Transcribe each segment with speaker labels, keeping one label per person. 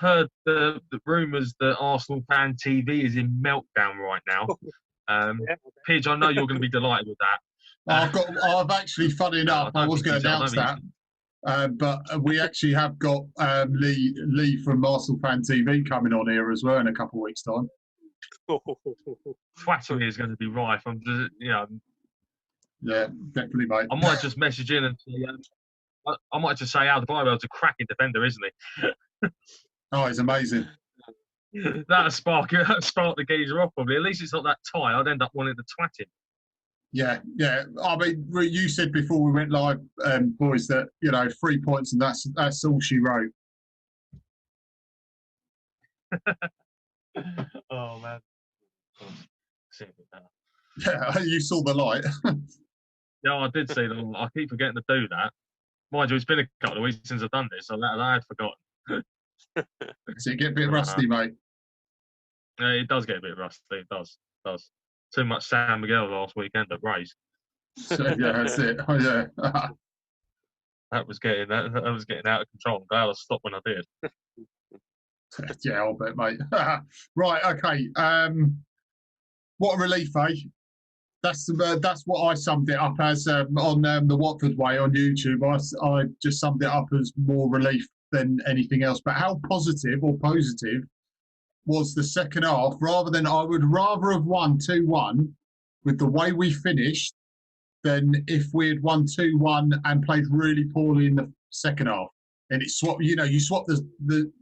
Speaker 1: heard the rumours that Arsenal fan TV is in meltdown right now. Pidge, I know you're going to be delighted with that.
Speaker 2: I've actually, funny enough, I was going to announce that, but we actually have got Lee from Arsenal fan TV coming on here as well in a couple of weeks' time.
Speaker 1: Twattery is going to be rife. I'm just,
Speaker 2: yeah, definitely, mate.
Speaker 1: I might just message in and say, I might just say, Alderweireld's a cracking defender, isn't he?
Speaker 2: Oh, he's amazing.
Speaker 1: That'll spark the geezer off, probably. At least it's not that tight. I'd end up wanting to twat him.
Speaker 2: Yeah. I mean, you said before we went live, boys, that 3 points and that's all she wrote.
Speaker 1: Oh man.
Speaker 2: Yeah, you saw the light.
Speaker 1: Yeah, I did see that. I keep forgetting to do that. Mind you, it's been a couple of weeks since I've done this, so I had forgotten.
Speaker 2: So you get a bit rusty, mate.
Speaker 1: Yeah, it does get a bit rusty. It does. Too much San Miguel last weekend at Race.
Speaker 2: So, yeah, that's it. Oh, yeah.
Speaker 1: That was getting out of control. I'm glad I stopped when I did.
Speaker 2: Yeah, I'll bet, mate. Right, okay. What a relief, eh? That's what I summed it up as on the Watford Way on YouTube. I just summed it up as more relief than anything else. But how positive was the second half? I would rather have won 2-1 with the way we finished than if we had won 2-1 and played really poorly in the second half. And it swapped. You swap the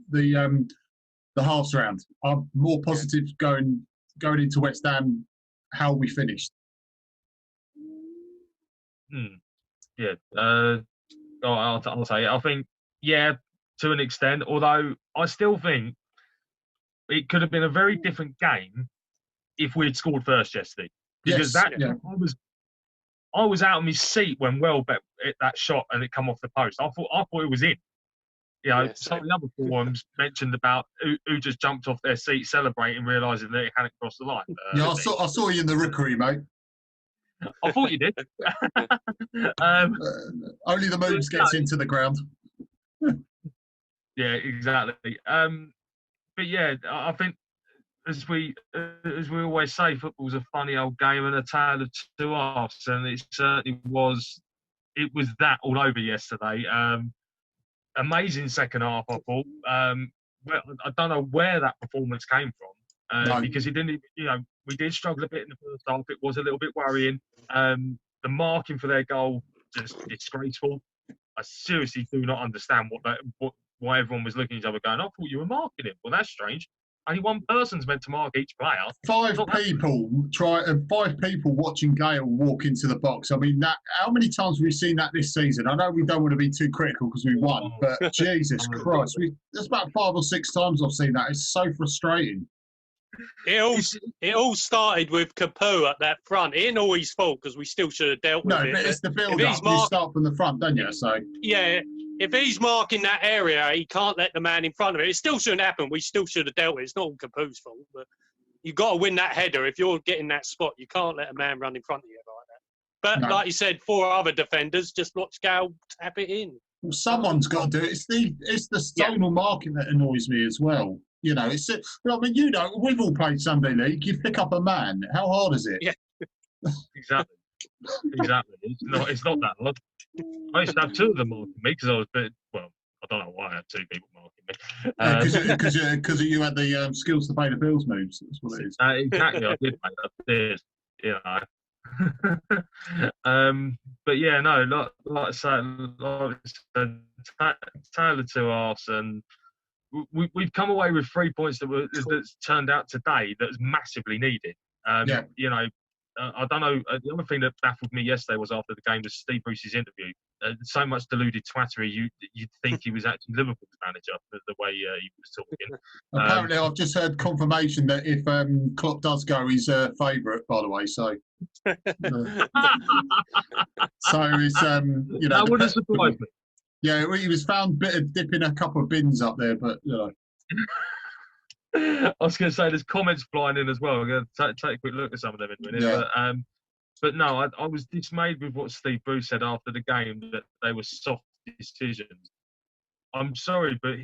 Speaker 2: halves around. I'm more positive going into West Ham how we finished.
Speaker 1: Yeah. I'll say it. I think, yeah, to an extent, although I still think it could have been a very different game if we had scored first yesterday. Because I was out of my seat when Welbeck hit that shot and it come off the post. I thought it was in. Some of the other forums mentioned about who just jumped off their seat celebrating, realising that it hadn't crossed the line.
Speaker 2: I saw you in the rookery, mate.
Speaker 1: I thought you did.
Speaker 2: Only the Moobs gets into the ground.
Speaker 1: Yeah, exactly. But yeah, I think as we always say, football's a funny old game and a tale of two halves, and it certainly was. It was that all over yesterday. Amazing second half, I thought. Well, I don't know where that performance came from because it didn't. We did struggle a bit in the first half. It was a little bit worrying. The marking for their goal just disgraceful. I seriously do not understand why everyone was looking at each other going, I thought you were marking him. Well, that's strange. Only one person's meant to mark each player. Five people
Speaker 2: watching Gale walk into the box. I mean, how many times have we seen that this season? I know we don't want to be too critical because we won, but Jesus Christ, there's about 5 or 6 times I've seen that. It's so frustrating.
Speaker 3: It all started with Capoue at that front. It ain't all his fault because we still should have dealt with it.
Speaker 2: No, but it's the build-up. You start from the front, don't you? So
Speaker 3: yeah, if he's marking that area, he can't let the man in front of it. It still shouldn't happen. We still should have dealt with it. It's not all Capoue's fault, but you've got to win that header. If you're getting that spot, you can't let a man run in front of you like that. But like you said, 4 other defenders just watch Gale tap it in.
Speaker 2: Well, someone's got to do it. It's the zonal marking that annoys me as well. We've all played Sunday League. You pick up a man. How hard is it?
Speaker 3: Yeah,
Speaker 1: exactly. It's not that hard. I used to have 2 of them marking me because I was I don't know why I had 2 people marking me.
Speaker 2: Because you had the skills to pay the bills moves. That's what it is.
Speaker 1: Exactly, I did, mate. I did. But yeah, no, like I said, tale of two halves, and we've come away with 3 points that's turned out today that's massively needed. I don't know. The other thing that baffled me yesterday was after the game was Steve Bruce's interview. So much deluded twattery, you'd think he was actually Liverpool's manager, the way he was talking.
Speaker 2: Apparently, I've just heard confirmation that if Klopp does go, he's a favourite, by the way. So, so it's
Speaker 1: that wouldn't surprise me.
Speaker 2: Yeah, he was found dipping a couple of bins up there, but
Speaker 1: I was going to say there's comments flying in as well. I'm going to take a quick look at some of them in a minute. Yeah. But no, I was dismayed with what Steve Bruce said after the game, that they were soft decisions. I'm sorry, but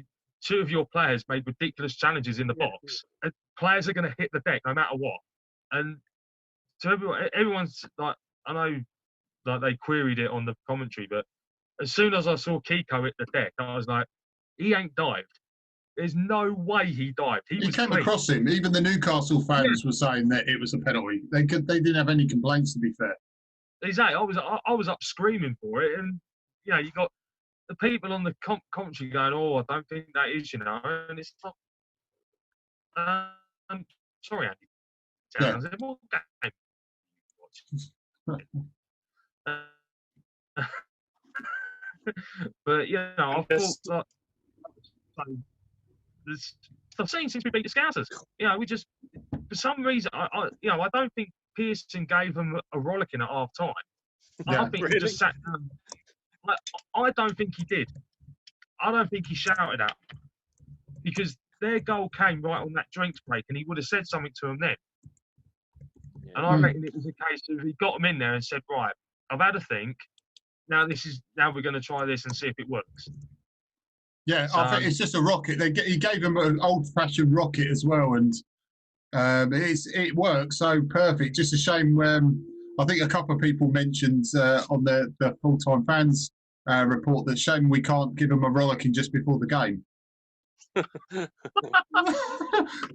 Speaker 1: two of your players made ridiculous challenges in the box. And players are going to hit the deck no matter what. And to everyone's like, I know, like they queried it on the commentary, but as soon as I saw Kiko hit the deck, I was like, he ain't dived. There's no way he dived. He
Speaker 2: came
Speaker 1: clean.
Speaker 2: across him. Even the Newcastle fans were saying that it was a penalty. They didn't have any complaints, to be fair.
Speaker 1: Exactly. I was up screaming for it, and you know, you got the people on the commentary going, "Oh, I don't think that is," you know, and it's not. Sorry, Andy.
Speaker 2: Yeah.
Speaker 1: I said, "What game?" But you know, I thought like, I've seen since we beat the Scousers. You know, we just for some reason, I don't think Pearson gave them a rollicking at half time.
Speaker 2: Yeah,
Speaker 1: I think he just sat down. I don't think he did. I don't think he shouted at them because their goal came right on that drinks break, and he would have said something to them then. Yeah. And I reckon it was a case of he got them in there and said, "Right, I've had a think. Now we're going to try this and see if it works."
Speaker 2: Yeah, I think it's just a rocket. He gave them an old-fashioned rocket as well, and it works so perfect. Just a shame. I think a couple of people mentioned on the full-time fans report that shame we can't give them a rollicking just before the game.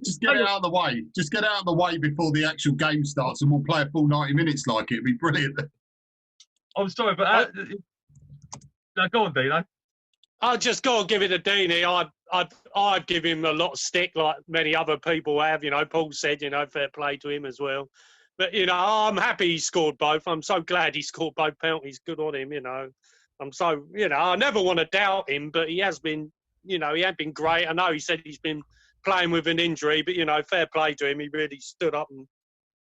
Speaker 2: Just get it out of the way. Just get out of the way before the actual game starts, and we'll play a full 90 minutes like it. It'd be brilliant.
Speaker 1: I'm sorry, but no, go on, Deano.
Speaker 3: I just got to give it to Deano. I'd give him a lot of stick, like many other people have. You know, Paul said, you know, fair play to him as well. But you know, I'm happy he scored both. I'm so glad he scored both penalties. Good on him. You know, I'm so, you know, I never want to doubt him, but he has been, you know, he had been great. I know he said he's been playing with an injury, but you know, fair play to him. He really stood up and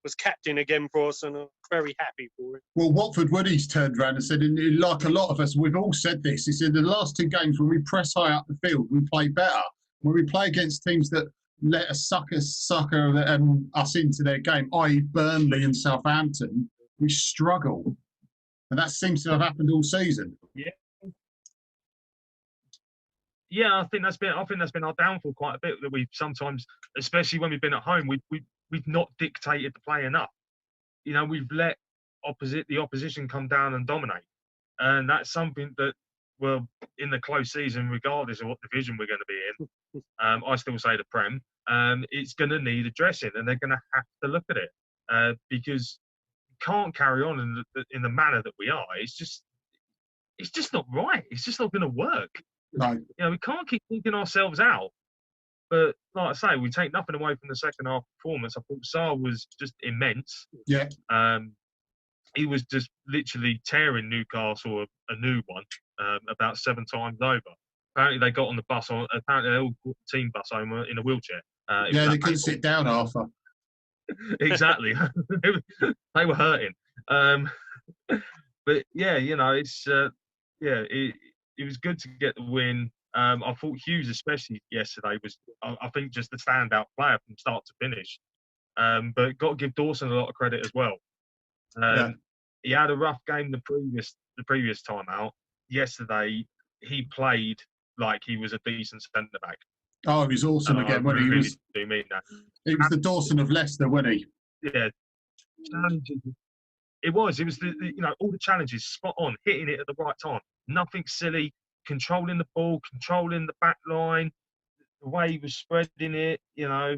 Speaker 3: was captain again for us, and I'm very happy for it.
Speaker 2: Well, Watford Woody's turned around and said, and like a lot of us, we've all said this. He said the last two games when we press high up the field, we play better. When we play against teams that let us sucker us into their game, i.e. Burnley and Southampton, we struggle. And that seems to have happened all season.
Speaker 1: Yeah. Yeah, I think that's been our downfall quite a bit, that we've sometimes, especially when we've been at home, we've not dictated the play enough. You know, we've let the opposition come down and dominate. And that's something that, well, in the close season, regardless of what division we're going to be in, I still say the Prem, it's going to need addressing, and they're going to have to look at it because you can't carry on in the manner that we are. It's just not right. It's just not going to work.
Speaker 2: No.
Speaker 1: You know, we can't keep thinking ourselves out. But like I say, we take nothing away from the second half performance. I thought Sarr was just immense.
Speaker 2: Yeah.
Speaker 1: He was just literally tearing Newcastle a new one about 7 times over. Apparently they got on the bus. Apparently they all got the team bus home in a wheelchair.
Speaker 2: Yeah, they couldn't sit down after.
Speaker 1: Exactly. They were hurting. But yeah, you know, it's it was good to get the win. I thought Hughes, especially yesterday, was I think just the standout player from start to finish. But got to give Dawson a lot of credit as well. He had a rough game the previous time out. Yesterday, he played like he was a decent centre back.
Speaker 2: Oh, he was awesome again. When he was,
Speaker 1: do mean that.
Speaker 2: He was the Dawson of Leicester, wasn't he?
Speaker 1: Yeah, challenges. It was the you know, all the challenges spot on, hitting it at the right time. Nothing silly. Controlling the ball, controlling the back line, the way he was spreading it, you know,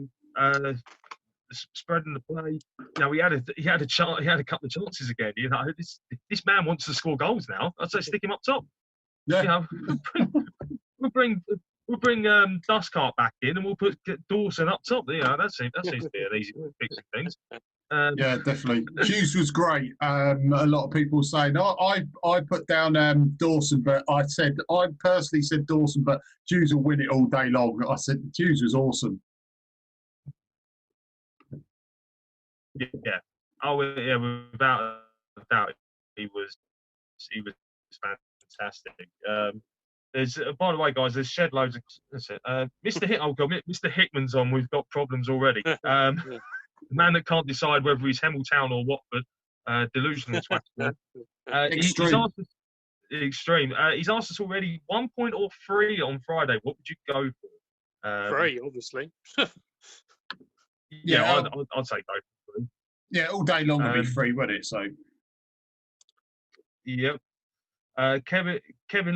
Speaker 1: spreading the play. You know, he had a couple of chances again. You know, this man wants to score goals now. I'd say stick him up top.
Speaker 2: Yeah.
Speaker 1: You know, we'll bring Dustcart back in, and we'll put Dawson up top. You know, that seems to be an easy way of fixing things.
Speaker 2: Yeah, definitely. Hughes was great. A lot of people saying, I put down Dawson, but I personally said Dawson, but Hughes will win it all day long. I said Hughes was awesome.
Speaker 1: Yeah. Oh, yeah. Without a doubt, he was fantastic. There's, by the way, guys, there's shed loads of. Mr. Mr. Hickman's on. We've got problems already. The man that can't decide whether he's Hemel Town or Watford, delusional twat. extreme. He's asked us already 1 point or 3 on Friday. What would you go for?
Speaker 3: 3, obviously.
Speaker 1: Yeah, I'd say go for 3.
Speaker 2: Yeah, all day long it'd be 3, wouldn't it? So.
Speaker 1: Yep. Kevin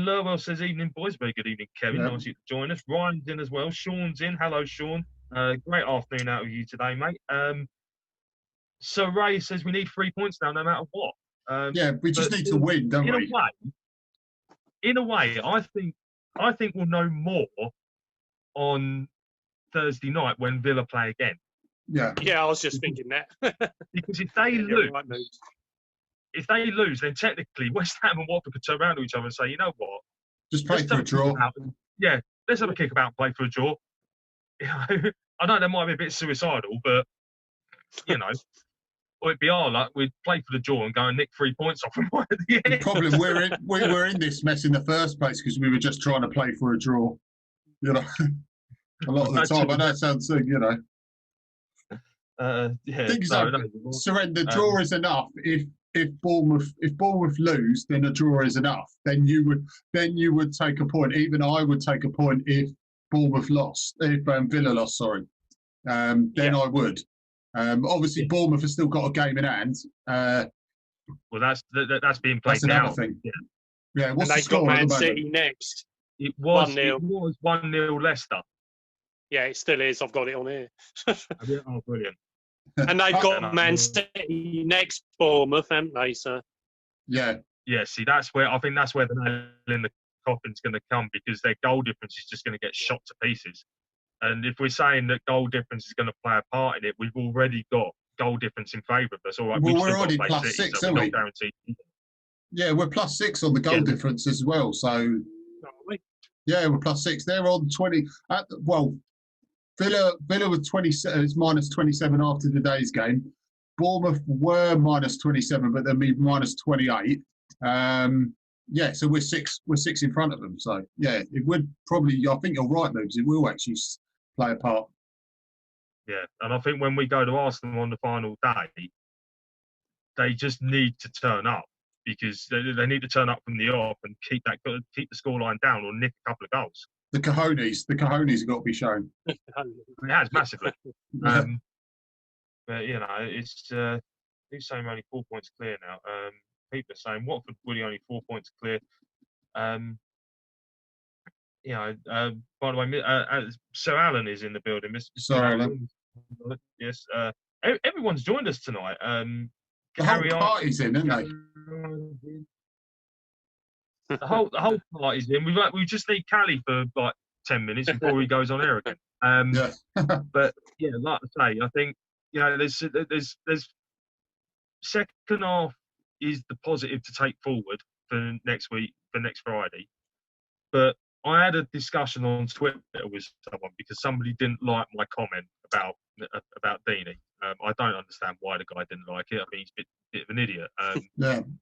Speaker 1: Lurwell says, "Evening, boys." Very good evening, Kevin.
Speaker 2: Yeah.
Speaker 1: Nice you to join us. Ryan's in as well. Sean's in. Hello, Sean. Great afternoon out of you today, mate. So Ray says we need 3 points now, no matter what.
Speaker 2: Yeah, we just need to win, don't we?
Speaker 1: In a way, I think we'll know more on Thursday night when Villa play again.
Speaker 2: Yeah.
Speaker 3: Yeah, I was just thinking that.
Speaker 1: Because if they lose, then technically West Ham and Watford could turn around to each other and say, you know what?
Speaker 2: Just play for a draw.
Speaker 1: Yeah, let's have a kick about and play for a draw. You know, I know that might be a bit suicidal, but you know, or it'd be our luck. We'd play for the draw and go and nick 3 points off them right at the end.
Speaker 2: The problem we were in this mess in the first place because we were just trying to play for a draw. You know, a lot of the time. I know it sounds, you know.
Speaker 1: Yeah,
Speaker 2: surrender. Draw is enough. If Bournemouth lose, then a draw is enough. Then you would take a point. Even I would take a point if Bournemouth lost. If Villa lost, sorry. Then I would. Obviously, Bournemouth has still got a game in hand.
Speaker 1: Well, that's being played
Speaker 2: that's
Speaker 1: now.
Speaker 2: Another thing. Yeah. What's
Speaker 3: and
Speaker 2: the score
Speaker 3: they've got Man
Speaker 2: at the
Speaker 3: City next.
Speaker 1: It was
Speaker 3: 1-0.
Speaker 1: 1-0 Leicester.
Speaker 3: Yeah, it still is. I've got it on here.
Speaker 1: Oh, brilliant.
Speaker 3: And they've got Man City next, Bournemouth, haven't they, sir?
Speaker 2: Yeah.
Speaker 1: Yeah, see, that's where the nail in the coffin's going to come, because their goal difference is just going to get shot to pieces. And if we're saying that goal difference is going to play a part in it, we've already got goal difference in favour of us. All right,
Speaker 2: well, we're already plus 6,
Speaker 1: so
Speaker 2: aren't we?
Speaker 1: Guaranteed.
Speaker 2: Yeah, we're plus 6 on the goal difference as well. So, yeah, we're plus 6. They're on 20. Villa was 20. It's minus 27 after today's game. Bournemouth were minus 27, but they'll be minus 28. Yeah, so we're 6 in front of them. So yeah, it would probably. I think you're right, Moobs. It will actually play a part.
Speaker 1: Yeah, and I think when we go to Arsenal on the final day, they just need to turn up, because they need to turn up from the off and keep the scoreline down or nick a couple of goals.
Speaker 2: The cojones have got to be shown.
Speaker 1: It has massively. But you know, it's who's saying we're only 4 points clear now. People are saying Watford really only 4 points clear. You know, by the way, Sir Alan is in the building. Mr.
Speaker 2: Alan.
Speaker 1: Yes. Everyone's joined us tonight.
Speaker 2: The whole party's in, isn't they?
Speaker 1: The whole party's in. We just need Callie for like 10 minutes before he goes on air again. But yeah, like I say, I think, you know, there's second half is the positive to take forward for next week, for next Friday. But I had a discussion on Twitter with someone because somebody didn't like my comment about Deano. I don't understand why the guy didn't like it. I think he's a bit of an idiot.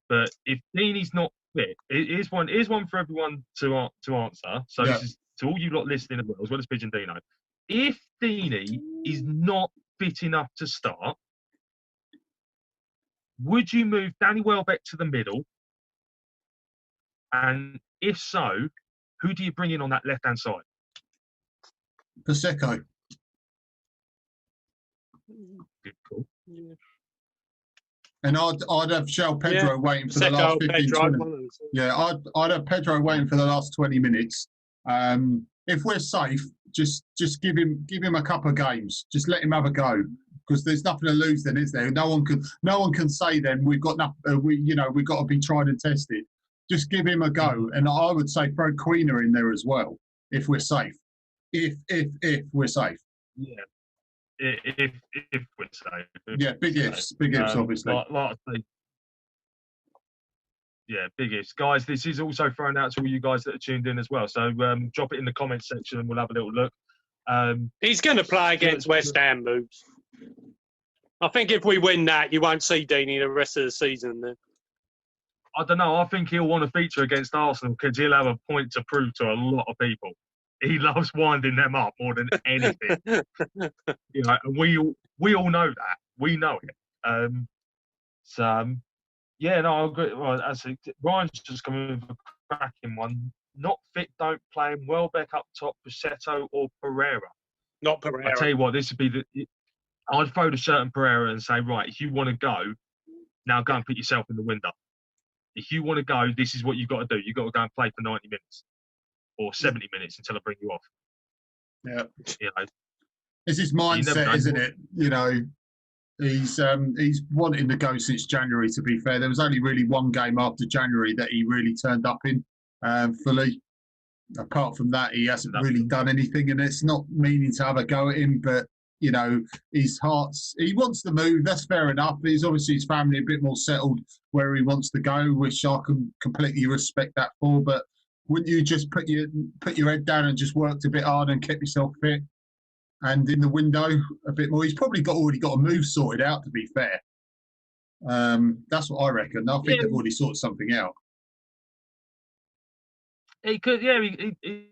Speaker 1: But if Deano's not fit, here's one for everyone to answer. So this is to all you lot listening as well as Pidge and Deano. If Deano is not fit enough to start, would you move Danny Welbeck to the middle? And if so, who do you bring in on that left-hand side?
Speaker 2: Prosecco.
Speaker 1: Good call.
Speaker 2: Yeah. And I'd have João Pedro waiting for the last 15, 20 minutes. Yeah, I'd have Pedro waiting for the last 20 minutes. If we're safe, just give him a couple of games. Just let him have a go, because there's nothing to lose then, is there? No one can say then we've got nothing. We've got to be trying and test it. Just give him a go, and I would say throw Queener in there as well if we're safe. If we're safe.
Speaker 1: Yeah. If we're safe.
Speaker 2: Yeah, big ifs, obviously.
Speaker 1: Like I say, yeah, big ifs. Guys, this is also thrown out to all you guys that are tuned in as well. So drop it in the comments section and we'll have a little look.
Speaker 3: He's going to play against West Ham, Moobs. I think if we win that, you won't see Deano the rest of the season then.
Speaker 1: I don't know. I think he'll want to feature against Arsenal because he'll have a point to prove to a lot of people. He loves winding them up more than anything. You know, and we all know that. We know it. Yeah, no, I agree. Well, Ryan's just coming with a cracking one. Not fit, don't play him. Welbeck up top, Pussetto or Pereira.
Speaker 3: Not
Speaker 1: I
Speaker 3: Pereira.
Speaker 1: tell you what, this would be I'd throw the shirt in Pereira and say, right, if you want to go, now go and put yourself in the window. If you want to go, this is what you've got to do. You've got to go and play for 90 minutes or 70 minutes until I bring you off.
Speaker 2: Yeah.
Speaker 1: You know,
Speaker 2: it's his mindset, isn't it? You know, he's wanting to go since January, to be fair. There was only really one game after January that he really turned up in fully. Apart from that, he hasn't really done anything, and it's not meaning to have a go at him, but you know, he wants to move. That's fair enough. He's obviously his family a bit more settled where he wants to go, which I can completely respect that for. But wouldn't you just put your head down and just worked a bit hard and kept yourself fit and in the window a bit more? He's probably already got a move sorted out, to be fair. That's what I reckon. I think they've already sorted something out.
Speaker 1: He could, yeah, he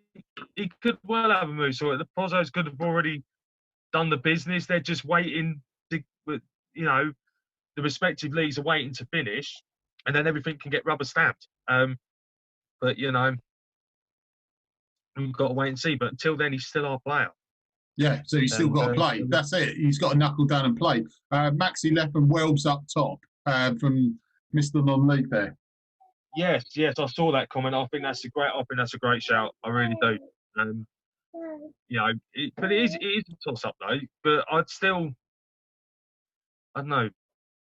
Speaker 1: could well have a move sorted. The Pozzos could have already done the business. They're just waiting to, you know, the respective leagues are waiting to finish, and then everything can get rubber stamped. But you know, we've got to wait and see. But until then, he's still our player. Yeah,
Speaker 2: so he's still got to play. That's it. He's got to knuckle down and play. Maxi left and Welbs up top from Mr. Non-League there.
Speaker 1: Yes, I saw that comment. I think that's a great shout. I really do. You know, but it is a toss-up though. But I don't know.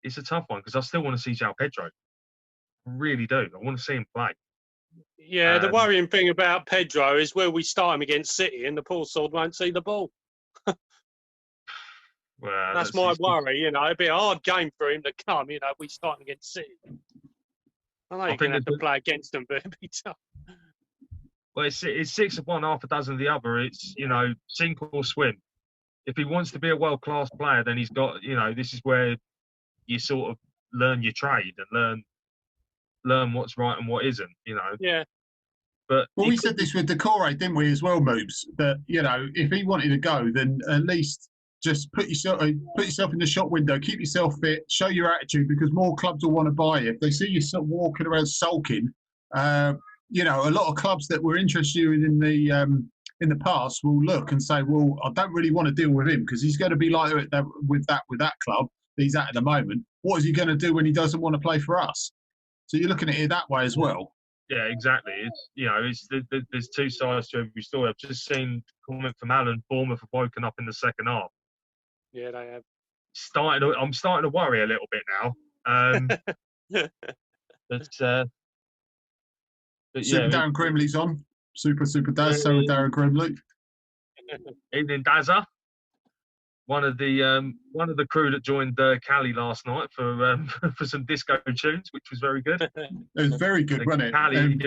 Speaker 1: It's a tough one because I still want to see João Pedro. I really do. I want to see him play.
Speaker 3: Yeah, the worrying thing about Pedro is where we start him against City and the poor sod won't see the ball.
Speaker 1: Well,
Speaker 3: that's my worry, you know. It'd be a hard game for him to come, you know, we start him against City. I know you're going to have to play against them, but it'd be tough.
Speaker 1: Well, it's 6 of one, half a dozen of the other. It's, you know, sink or swim. If he wants to be a world-class player, then he's got, you know, this is where you sort of learn your trade and learn what's right and what isn't, you know.
Speaker 3: Yeah.
Speaker 2: But we said this with Decore, didn't we, as well, Moobs? That, you know, if he wanted to go, then at least just put yourself in the shop window, keep yourself fit, show your attitude, because more clubs will want to buy you. If they see you sort of walking around sulking, you know, a lot of clubs that were interested in the past will look and say, well, I don't really want to deal with him because he's going to be like that with that club he's at the moment. What is he going to do when he doesn't want to play for us? So you're looking at it that way as well.
Speaker 1: Yeah, exactly. It's, you know, there's two sides to every story. I've just seen a comment from Alan. Bournemouth have woken up in the second half.
Speaker 3: Yeah, they have.
Speaker 1: I'm starting to worry a little bit now. But
Speaker 2: Super Darren Grimley's on. Super Daz. So Darren Grimley.
Speaker 1: Evening, Dazza. One of the crew that joined Cali last night for some disco tunes, which was very good.
Speaker 2: It was very good, wasn't it?
Speaker 1: Cali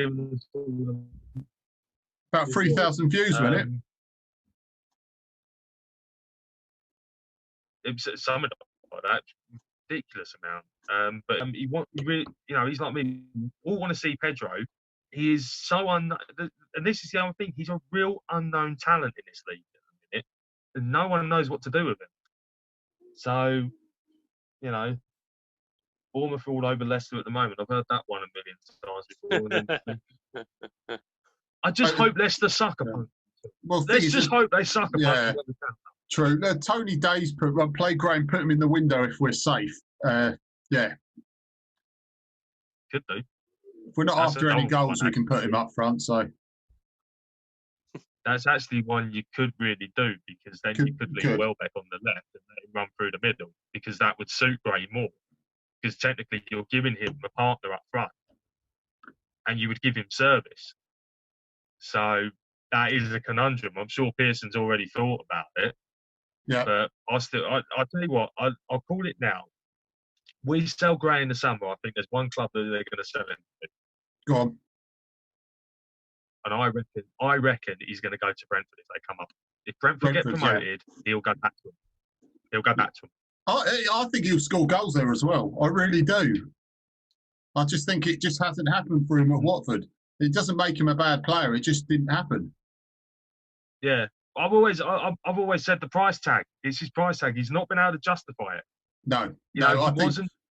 Speaker 2: about 3,000 views, wasn't it?
Speaker 1: It was something like that, ridiculous amount. But he really, you know, he's like me. All want to see Pedro. He is so and this is the other thing. He's a real unknown talent in this league at the minute, and no one knows what to do with him. So, you know, Bournemouth are all over Leicester at the moment. I've heard that one a million times before. I just hope Leicester suck a punch.
Speaker 2: Well,
Speaker 1: let's just hope they suck a punch.
Speaker 2: True. Tony Days play Graham, put him in the window if we're safe. Yeah.
Speaker 1: Could do.
Speaker 2: If we're not after any goals, we can put him up front. So
Speaker 1: that's actually one you could really do, because then you could leave Welbeck on the left and let him run through the middle, because that would suit Gray more. Because technically you're giving him a partner up front and you would give him service. So that is a conundrum. I'm sure Pearson's already thought about it.
Speaker 2: Yeah.
Speaker 1: But I'll tell you what, I'll call it now. We sell Gray in the summer. I think there's one club that they're going to sell him to.
Speaker 2: Go on.
Speaker 1: And I reckon he's going to go to Brentford if they come up. If Brentford get promoted, he'll go back to them.
Speaker 2: I think he'll score goals there as well. I really do. I just think it just hasn't happened for him at Watford. It doesn't make him a bad player. It just didn't happen.
Speaker 1: Yeah. I've always said the price tag. It's his price tag. He's not been able to justify it.
Speaker 2: No.
Speaker 1: He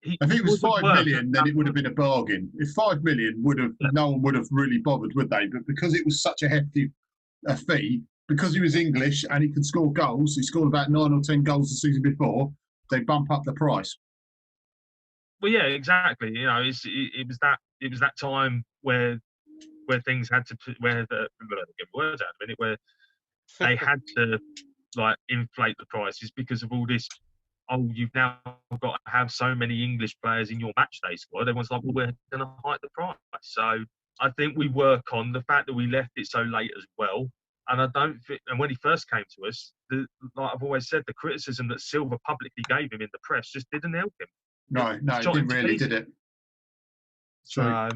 Speaker 2: If it was
Speaker 1: wasn't
Speaker 2: 5
Speaker 1: worth
Speaker 2: million, then it would have been a bargain. If 5 million no one would have really bothered, would they? But because it was such a hefty fee, because he was English and he could score goals, he scored about 9 or 10 goals the season before, they bump up the price.
Speaker 1: Well, yeah, exactly. You know, it was that time where things had to where the get words out of a minute where they had to like inflate the prices because of all this. Oh, you've now got to have so many English players in your matchday squad. Everyone's like, well, we're going to hike the price. So I think we work on the fact that we left it so late as well. And I don't think, and when he first came to us, like I've always said, the criticism that Silva publicly gave him in the press just didn't help him.
Speaker 2: No, it didn't really, did it?
Speaker 1: So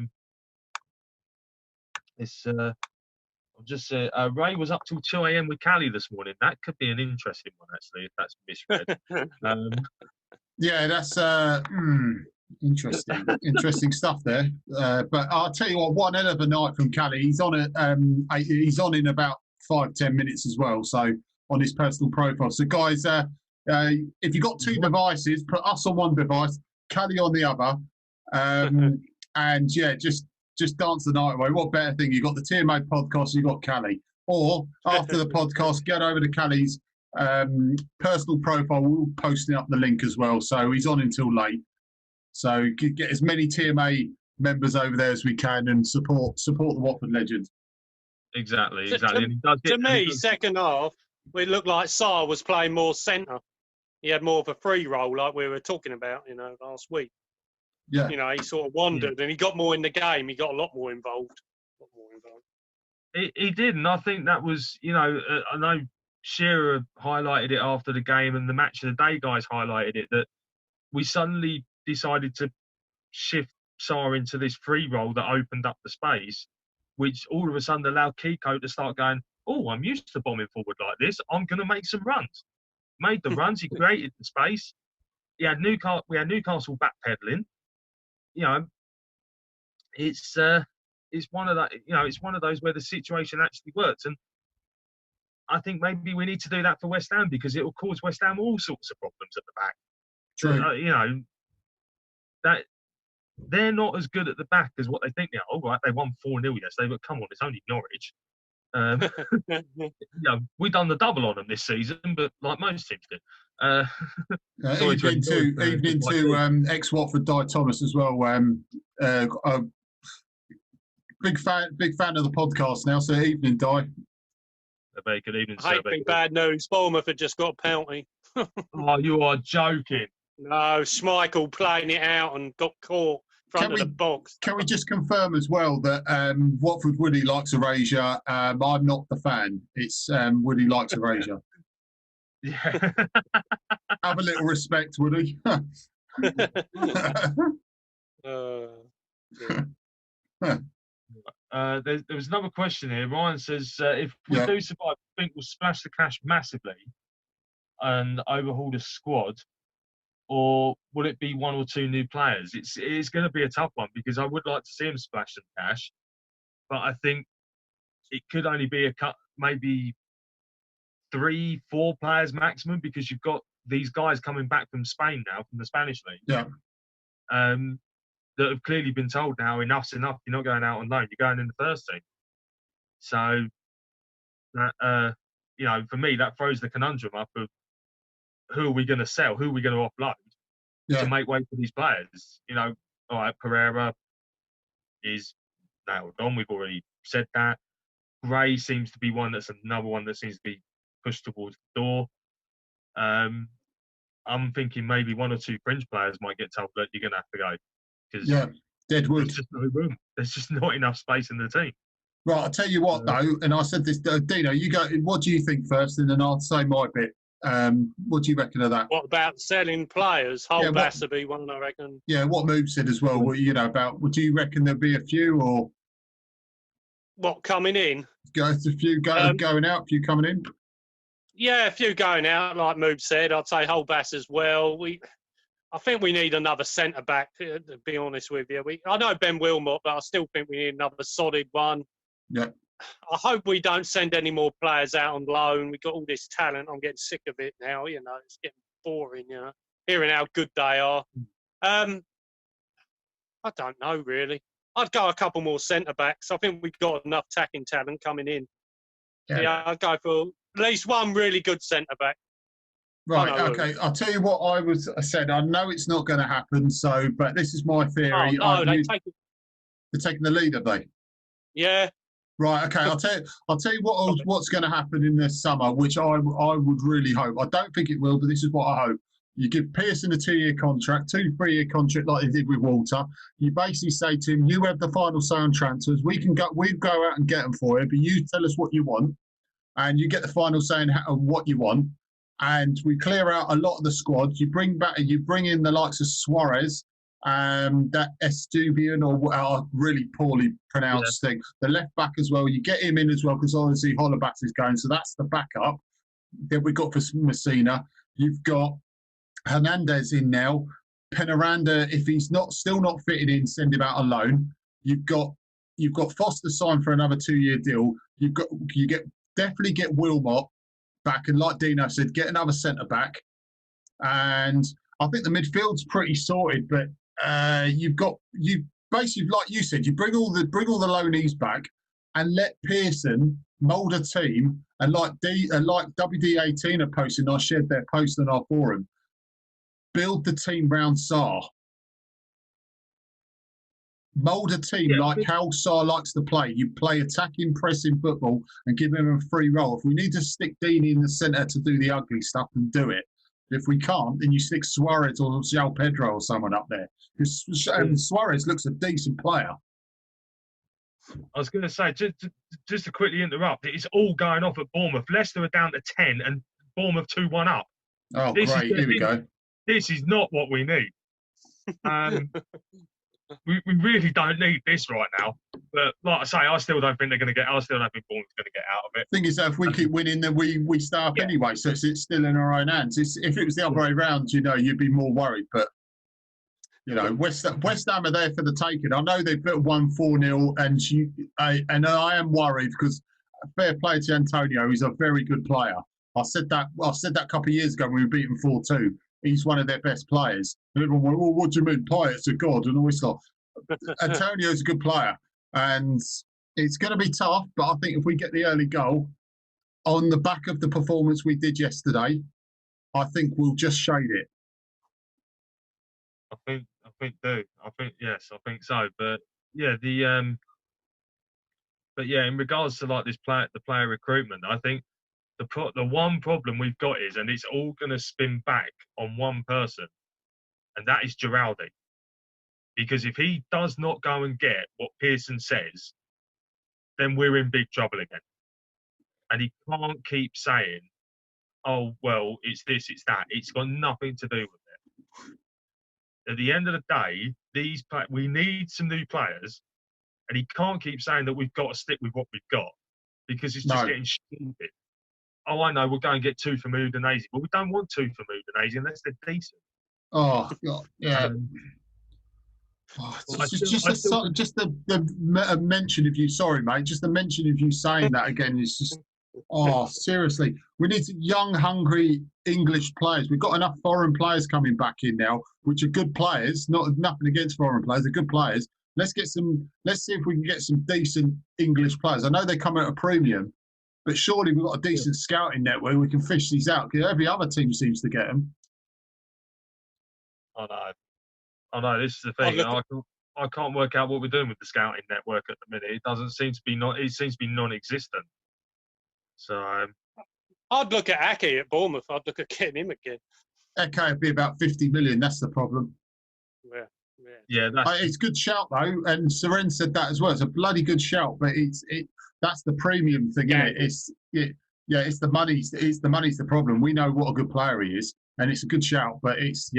Speaker 1: it's I'll just say Ray was up till 2 a.m. with Callie this morning. That could be an interesting one, actually, if that's misread.
Speaker 2: Yeah, that's interesting stuff there. But I'll tell you what, one hell of a night from Callie. He's on he's on in about 5-10 minutes as well. So on his personal profile. So guys, if you've got two devices, put us on one device, Callie on the other, and yeah, just dance the night away. What better thing? You've got the TMA podcast, you've got Callie. Or after the podcast, get over to Callie's personal profile. We'll posting up the link as well. So he's on until late. So get as many TMA members over there as we can and support the Watford legend.
Speaker 1: Exactly.
Speaker 3: To me, second half, it looked like Sarr was playing more centre. He had more of a free role, like we were talking about, last week.
Speaker 2: Yeah.
Speaker 3: He sort of wandered and he got more in the game. He got a lot more involved.
Speaker 1: He did, and I think that was, I know Shearer highlighted it after the game, and the match of the day guys highlighted it, that we suddenly decided to shift Sarr into this free role that opened up the space, which all of a sudden allowed Kiko to start going, oh, I'm used to bombing forward like this. I'm going to make some runs. Made the runs. He created the space. We had Newcastle backpedaling. It's one of that. It's one of those where the situation actually works, and I think maybe we need to do that for West Ham because it will cause West Ham all sorts of problems at the back.
Speaker 2: True.
Speaker 1: That they're not as good at the back as what they think they are. All right, they won 4-0 yesterday, but come on, it's only Norwich. We've done the double on them this season, but like most teams do.
Speaker 2: Evening to ex-Watford Di Thomas as well. Big fan of the podcast now. So evening, Di.
Speaker 1: A very good evening,
Speaker 3: I hate big bad news. Bournemouth had just got a penalty.
Speaker 1: Oh, you are joking.
Speaker 3: No, Schmeichel playing it out and got caught in front of the box.
Speaker 2: Can we just confirm as well that Watford Woody likes erasure? I'm not the fan. It's Woody likes erasure.
Speaker 1: Yeah.
Speaker 2: Have a little respect, Woody.
Speaker 1: There was another question here. Ryan says, if we do survive, I think we'll splash the cash massively and overhaul the squad, or will it be one or two new players? It's going to be a tough one because I would like to see him splash some cash, but I think it could only be maybe 3-4 players maximum because you've got these guys coming back from Spain now, from the Spanish league.
Speaker 2: Yeah.
Speaker 1: That have clearly been told now, enough's enough. You're not going out on loan. You're going in the first team. So, that for me, that throws the conundrum up of who are we going to sell? Who are we going to offload to make way for these players? All right, Pereira is nailed on. We've already said that. Gray seems to be another one that seems to be pushed towards the door. I'm thinking maybe one or two fringe players might get told that you're going to have to go.
Speaker 2: Deadwood.
Speaker 1: There's just no room. There's just not enough space in the team.
Speaker 2: Right, I'll tell you what though, and I said this, Deano, you go. What do you think first, and then I'll say my bit. What do you reckon of that?
Speaker 3: What about selling players? Holbass would be one, I reckon.
Speaker 2: Yeah, what Moobs said as well. About. Do you reckon there'll be a few, or
Speaker 3: what coming in?
Speaker 2: A few going out, a few coming in.
Speaker 3: Yeah, a few going out, like Moobs said. I'd say Holbass as well. I think we need another centre back. To be honest with you, I know Ben Wilmot, but I still think we need another solid one.
Speaker 2: Yeah.
Speaker 3: I hope we don't send any more players out on loan. We've got all this talent. I'm getting sick of it now. It's getting boring. Hearing how good they are. I don't know really. I'd go a couple more centre backs. I think we've got enough attacking talent coming in. Yeah, I'd go for at least one really good centre back.
Speaker 2: Right, okay. I'll tell you what I said. I know it's not going to happen, but this is my theory.
Speaker 3: Oh, no,
Speaker 2: they're taking the lead, have they?
Speaker 3: Yeah.
Speaker 2: Right, okay. I'll tell you what's going to happen in this summer, which I would really hope. I don't think it will, but this is what I hope. You give Pearson a 2-year contract, 2 3-year contract like they did with Walter. You basically say to him, you have the final say on transfers. We go out and get them for you, but you tell us what you want, and you get the final say on what you want. And we clear out a lot of the squad. You bring in the likes of Suarez, that Estupiñán or really poorly pronounced thing. The left back as well. You get him in as well because obviously Holobas is going, so that's the backup. Then we got for Messina. You've got Hernandez in now. Penaranda, if he's still not fitting in, send him out on loan. You've got Foster signed for another 2-year deal. Definitely get Wilmot back, and like Deano said, get another centre back. And I think the midfield's pretty sorted, but you basically, like you said, you bring all the loanees back and let Pearson mould a team. And like WD18 are posting, I shared their post on our forum. Build the team round Sarr. Mould a team like how Sarr likes to play. You play attacking, pressing football and give him a free role. If we need to stick Deeney in the centre to do the ugly stuff, then do it. If we can't, then you stick Suarez or João Pedro or someone up there. Because Suarez looks a decent player.
Speaker 1: I was going to say, just to quickly interrupt, it's all going off at Bournemouth. Leicester are down to 10 and Bournemouth 2-1 up.
Speaker 2: Oh, great. Here we go.
Speaker 1: This is not what we need. We really don't need this right now. But like I say, I still don't think Bournemouth's going to get out of it.
Speaker 2: The thing is that if we keep winning, then we stay up anyway. So it's still in our own hands. If it was the other way around, you'd be more worried. But West Ham are there for the taking. I know they've won 4-0, and I am worried because fair play to Antonio. He's a very good player. I said that a couple of years ago when we were beaten 4-2. He's one of their best players. And everyone went, well, what do you mean, Payet's a god? And all this stuff. Antonio's a good player. And it's going to be tough, but I think if we get the early goal, on the back of the performance we did yesterday, I think we'll just shade it.
Speaker 1: I think so. But yeah, in regards to like the player recruitment, I think the one problem we've got is, and it's all going to spin back on one person, and that is Giraldi. Because if he does not go and get what Pearson says, then we're in big trouble again. And he can't keep saying, oh, well, it's this, it's that. It's got nothing to do with it. At the end of the day, we need some new players, and he can't keep saying that we've got to stick with what we've got, because it's just getting stupid. Oh, I know, we'll go and get 2 for Udinese. Well, we don't want 2 for Udinese unless they're decent.
Speaker 2: Oh, God, yeah. Just the mention of you, sorry, mate, just the mention of you saying that again is just, seriously. We need young, hungry English players. We've got enough foreign players coming back in now, which are good players. Nothing against foreign players, they're good players. Let's see if we can get some decent English players. I know they come at a premium, but surely we've got a decent scouting network. We can fish these out because every other team seems to get them.
Speaker 1: I know. This is the thing. I can't work out what we're doing with the scouting network at the minute. It doesn't seem to be It seems to be non-existent. So
Speaker 3: I'd look at Ake at Bournemouth. I'd look at getting him again.
Speaker 2: Ake would be about 50 million. That's the problem.
Speaker 1: Yeah.
Speaker 2: It's a good shout though, and Seren said that as well. It's a bloody good shout, but that's the premium thing, isn't it? It's the money's the problem. We know what a good player he is, and it's a good shout, but it's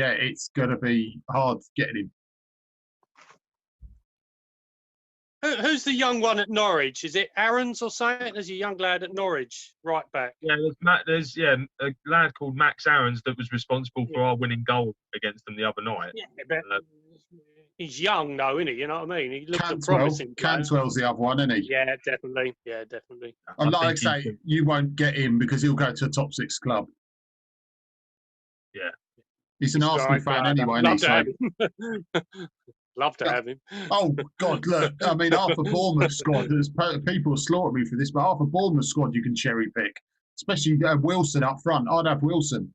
Speaker 2: going to be hard getting him.
Speaker 3: Who's the young one at Norwich? Is it Aarons or something? There's a young lad at Norwich, right back.
Speaker 1: Yeah, there's a lad called Max Aarons that was responsible for our winning goal against them the other night.
Speaker 3: Yeah, but he's young though, isn't he? You know what I mean? He looks a promising player.
Speaker 2: Cantwell's the other one, isn't he?
Speaker 3: Yeah, definitely.
Speaker 2: And like I say, you won't get him because he'll go to a top 6 club.
Speaker 1: Yeah.
Speaker 2: He's an Arsenal fan anyway.
Speaker 3: Love to have him. Love to have him.
Speaker 2: Oh, God, look. I mean, half a Bournemouth squad, there's people slaughter me for this, but half a Bournemouth squad you can cherry pick, especially Wilson up front. I'd have Wilson.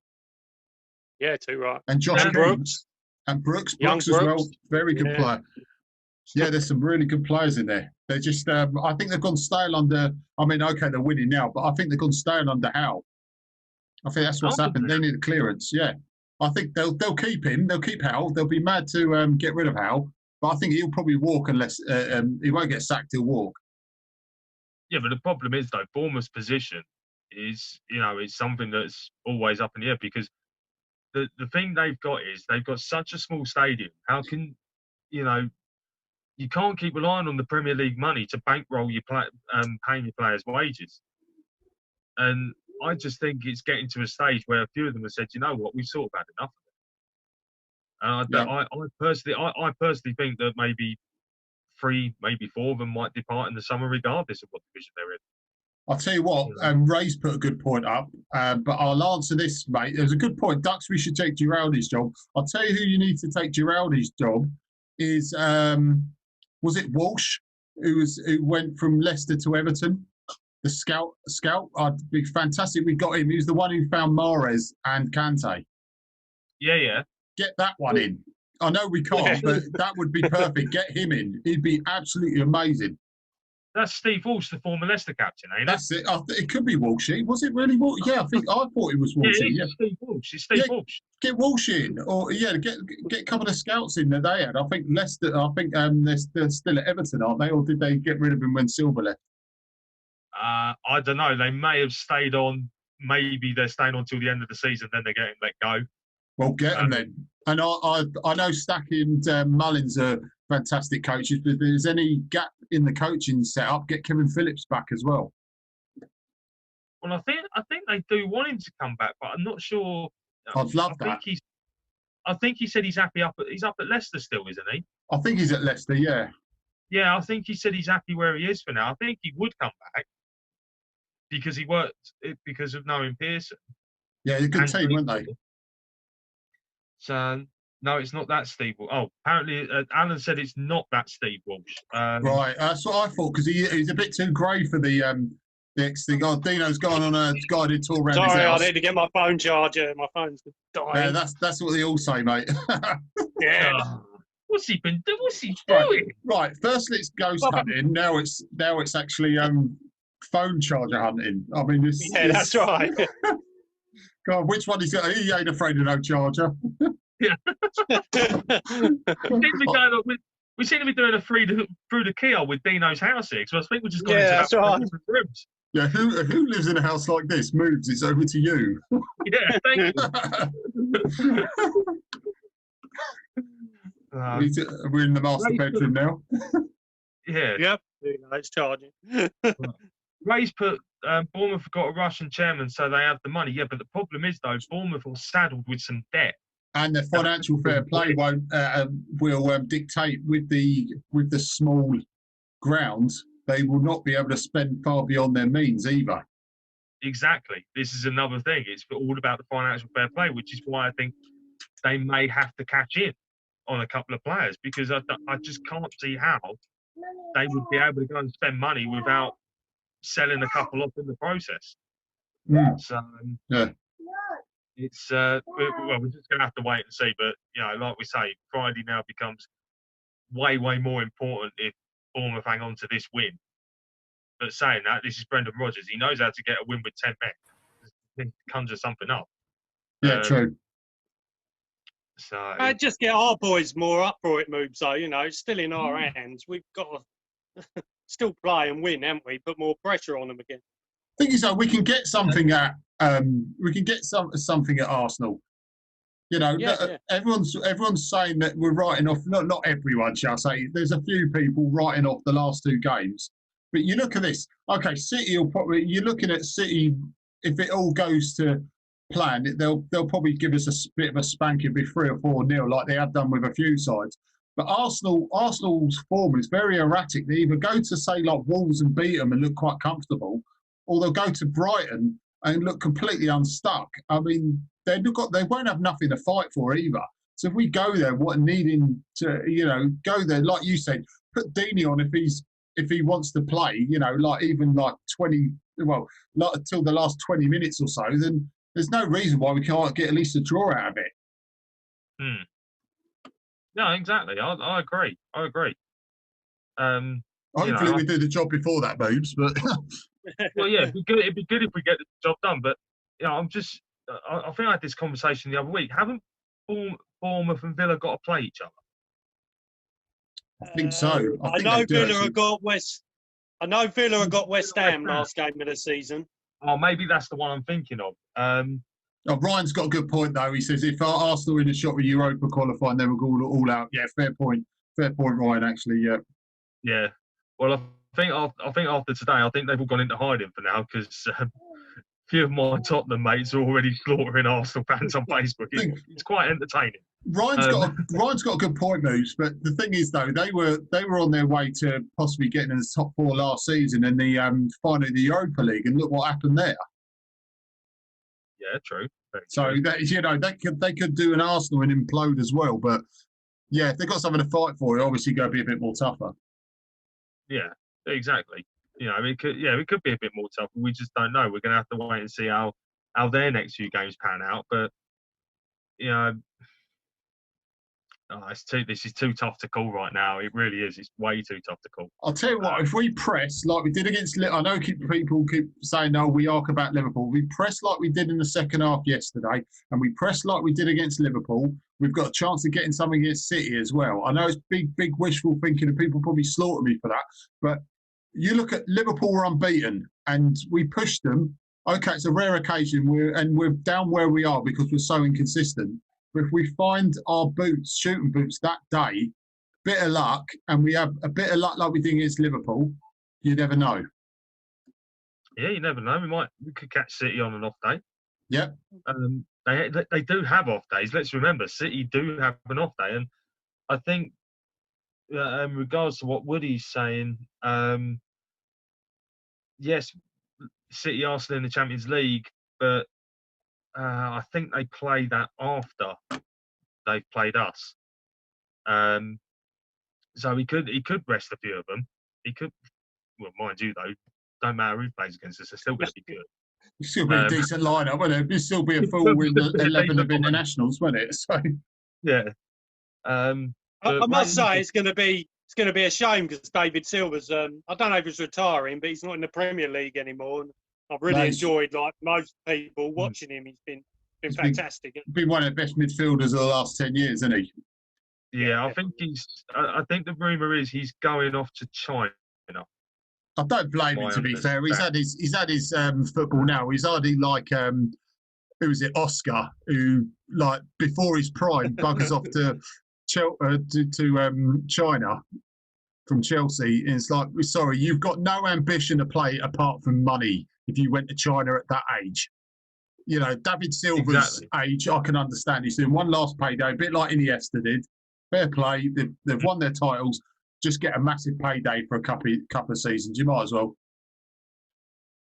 Speaker 3: Yeah, too right.
Speaker 2: And Josh
Speaker 3: and Brooks.
Speaker 2: And Brooks as well. Very good player. Yeah, there's some really good players in there. They're just, I think they've gone stale under, I mean, okay, they're winning now, but I think they've gone stale under Howe. I think that's what's happened. They need a clearance, yeah. I think they'll keep him. They'll keep Howe. They'll be mad to get rid of Howe. But I think he'll probably walk unless he won't get sacked. He'll walk.
Speaker 1: Yeah, but the problem is though, Bournemouth's position is, it's something that's always up in the air because the thing they've got is they've got such a small stadium. How can, you can't keep relying on the Premier League money to bankroll your paying your players' wages. And I just think it's getting to a stage where a few of them have said, you know what, we've sort of had enough of it. I personally think that maybe 3, maybe 4 of them might depart in the summer, regardless of what division they're in.
Speaker 2: I'll tell you what, Ray's put a good point up, but I'll answer this, mate. There's a good point. Ducks, we should take Giraldi's job. I'll tell you who you need to take Giraldi's job is, was it Walsh, who went from Leicester to Everton? The scout, I'd be fantastic. We got him. He was the one who found Mahrez and Kante.
Speaker 1: Yeah.
Speaker 2: Get that one in. I know we can't, but that would be perfect. Get him in. He'd be absolutely amazing.
Speaker 1: That's Steve Walsh, the former Leicester captain, ain't it?
Speaker 2: That's it. It could be Walshy. Was it really Walsh? Yeah, I thought it was Walshy.
Speaker 1: Yeah, Steve Walsh. It's Steve Walsh.
Speaker 2: Get Walsh in, or get a couple of scouts in that they had. I think Leicester. I think they're still at Everton, aren't they? Or did they get rid of him when Silva left?
Speaker 1: I don't know. They may have stayed on. Maybe they're staying on till the end of the season. Then they're getting let go.
Speaker 2: Well, get them then. And I know Stacky and Mullins are fantastic coaches, but if there's any gap in the coaching setup, get Kevin Phillips back as well.
Speaker 1: Well, I think they do want him to come back, but I'm not sure.
Speaker 2: I'd love that.
Speaker 1: I think he said he's happy he's up at Leicester still, isn't he?
Speaker 2: I think he's at Leicester, yeah.
Speaker 1: Yeah, I think he said he's happy where he is for now. I think he would come back because he worked because of knowing Pearson.
Speaker 2: Yeah, a good team, weren't they?
Speaker 1: So no, it's not that Steve Walsh. Oh, apparently Alan said it's not that Steve Walsh.
Speaker 2: Right, that's what I thought because he's a bit too grey for the next thing. Oh, Deano's gone on a guided tour around his house.
Speaker 3: Sorry, I need to get my phone charger. My phone's dying.
Speaker 2: Yeah, that's what they all say, mate.
Speaker 3: Yeah.
Speaker 1: What's he been doing? What's he doing?
Speaker 2: Right. Firstly, it's ghost hunting. Now it's actually phone charger hunting. I mean,
Speaker 3: that's right.
Speaker 2: God, which one is got? He ain't afraid of no charger.
Speaker 1: Yeah. We seem to be doing a through the keyhole with Deano's house here, so I think we're just going into different rooms.
Speaker 2: Yeah, who lives in a house like this? Moobs, it's over to you.
Speaker 1: Yeah, thank you.
Speaker 2: We're in the master bedroom now.
Speaker 3: Yeah. Yep. It's charging.
Speaker 1: Ray's put Bournemouth have got a Russian chairman, so they have the money. Yeah, but the problem is though, Bournemouth are saddled with some debt.
Speaker 2: And the financial fair play will dictate with the small grounds. They will not be able to spend far beyond their means either.
Speaker 1: Exactly. This is another thing. It's all about the financial fair play, which is why I think they may have to catch in on a couple of players because I just can't see how they would be able to go and spend money without selling a couple off in the process.
Speaker 2: Mm.
Speaker 1: So
Speaker 2: yeah.
Speaker 1: It's we're just going to have to wait and see. But like we say, Friday now becomes way more important if Bournemouth hang on to this win. But saying that, this is Brendan Rodgers. He knows how to get a win with 10 men. He conjure something up.
Speaker 2: Yeah, true.
Speaker 1: So
Speaker 3: just get our boys more up for it, Moobs. So it's still in our hands. We've got to still play and win, haven't we? Put more pressure on them again.
Speaker 2: Thing is, though, we can get something at something at Arsenal. Everyone's saying that we're writing off. Not everyone, shall I say? There's a few people writing off the last 2 games. But you look at this. Okay, City will probably. You're looking at City. If it all goes to plan, they'll probably give us a bit of a spanking, be 3 or 4-0, like they have done with a few sides. But Arsenal's form is very erratic. They either go to say like Wolves and beat them and look quite comfortable, or they'll go to Brighton and look completely unstuck. I mean, they won't have nothing to fight for either. So if we go there, needing to go there, like you said, put Deano on if he wants to play, like even like 20, well, like until the last 20 minutes or so, then there's no reason why we can't get at least a draw out of it.
Speaker 1: No, exactly. I agree.
Speaker 2: Hopefully we do the job before that, Moobs, but
Speaker 1: well, yeah, it'd be good if we get the job done. But I think I had this conversation the other week. Haven't Bournemouth and Villa got to play each other?
Speaker 2: I think so.
Speaker 3: I know Villa have got West Ham last game of the season.
Speaker 1: Oh, maybe that's the one I'm thinking of.
Speaker 2: Ryan's got a good point though. He says if Arsenal in a shot with Europa qualifying, they will go all out. Yeah, fair point. Fair point, Ryan. Actually, yeah.
Speaker 1: Yeah. Well, I think after today, I think they've all gone into hiding for now because a few of my Tottenham mates are already slaughtering Arsenal fans on Facebook. It's quite entertaining.
Speaker 2: Ryan's got a good point, Moose. But the thing is, though, they were on their way to possibly getting in the top four last season in the final of the Europa League, and look what happened there.
Speaker 1: Yeah, true.
Speaker 2: So that, they could do an Arsenal and implode as well. But yeah, if they've got something to fight for, it obviously got to be a bit more tougher.
Speaker 1: Yeah, exactly. It could be a bit more tough. We just don't know. We're going to have to wait and see how their next few games pan out. But this is too tough to call right now. It really is. It's way too tough to call.
Speaker 2: I'll tell you what. If we press like we did against, I know people keep saying, "No, we arc about Liverpool." We press like we did in the second half yesterday, and we press like we did against Liverpool. We've got a chance of getting something against City as well. I know it's big wishful thinking, and people probably slaughter me for that. But you look at Liverpool were unbeaten, and we pushed them. Okay, it's a rare occasion. We're down where we are because we're so inconsistent. But if we find our shooting boots that day, bit of luck, and we have a bit of luck like we did against Liverpool, you never know.
Speaker 1: Yeah, you never know. We could catch City on an off day.
Speaker 2: Yeah.
Speaker 1: They do have off days. Let's remember, City do have an off day, and I think, in regards to what Woody's saying, yes, City are still in the Champions League, but I think they play that after they've played us. So he could rest a few of them. He could, well, mind you though, don't matter who plays against us, they're still going to be good.
Speaker 2: It'll still be a decent lineup, won't it? It'll still be a full 11 of internationals, won't it? So
Speaker 1: yeah.
Speaker 3: I must say it's going to be a shame because David Silva's. I don't know if he's retiring, but he's not in the Premier League anymore. And I've really enjoyed, like most people, watching him. He's been fantastic.
Speaker 2: Been one of the best midfielders of the last 10 years, isn't he?
Speaker 1: Yeah, I think I think the rumour is he's going off to China.
Speaker 2: I don't blame him. To be fair, he's had his football now. He's hardly like who was it, Oscar, who like before his prime buggers off to China from Chelsea. And it's like, sorry, you've got no ambition to play apart from money if you went to China at that age. David Silva's age, I can understand. He's doing one last payday, a bit like Iniesta did. Fair play. They've won their titles. Just get a massive payday for a couple of seasons. You might as well.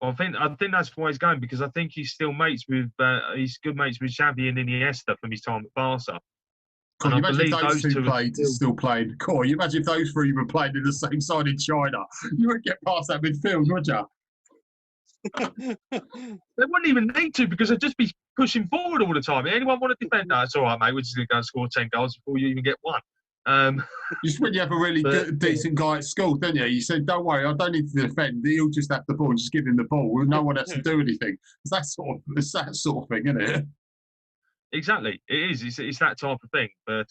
Speaker 1: Well, I think that's why he's going, because I think he's still he's good mates with Xavi and Iniesta from his time at Barca.
Speaker 2: Can you imagine if those two still playing? Cool. You imagine if those three were playing in the same side in China. You wouldn't get past that midfield, would you?
Speaker 1: They wouldn't even need to, because they'd just be pushing forward all the time. Anyone want to defend? No, it's all right, mate. We're just going to go and score 10 goals before you even get one.
Speaker 2: Just when you have a really decent guy at school, don't you? You say, don't worry, I don't need to defend. He'll just have the ball and just give him the ball. No one has to do anything. It's that sort of thing, isn't it?
Speaker 1: Exactly. It is. It's that type of thing. But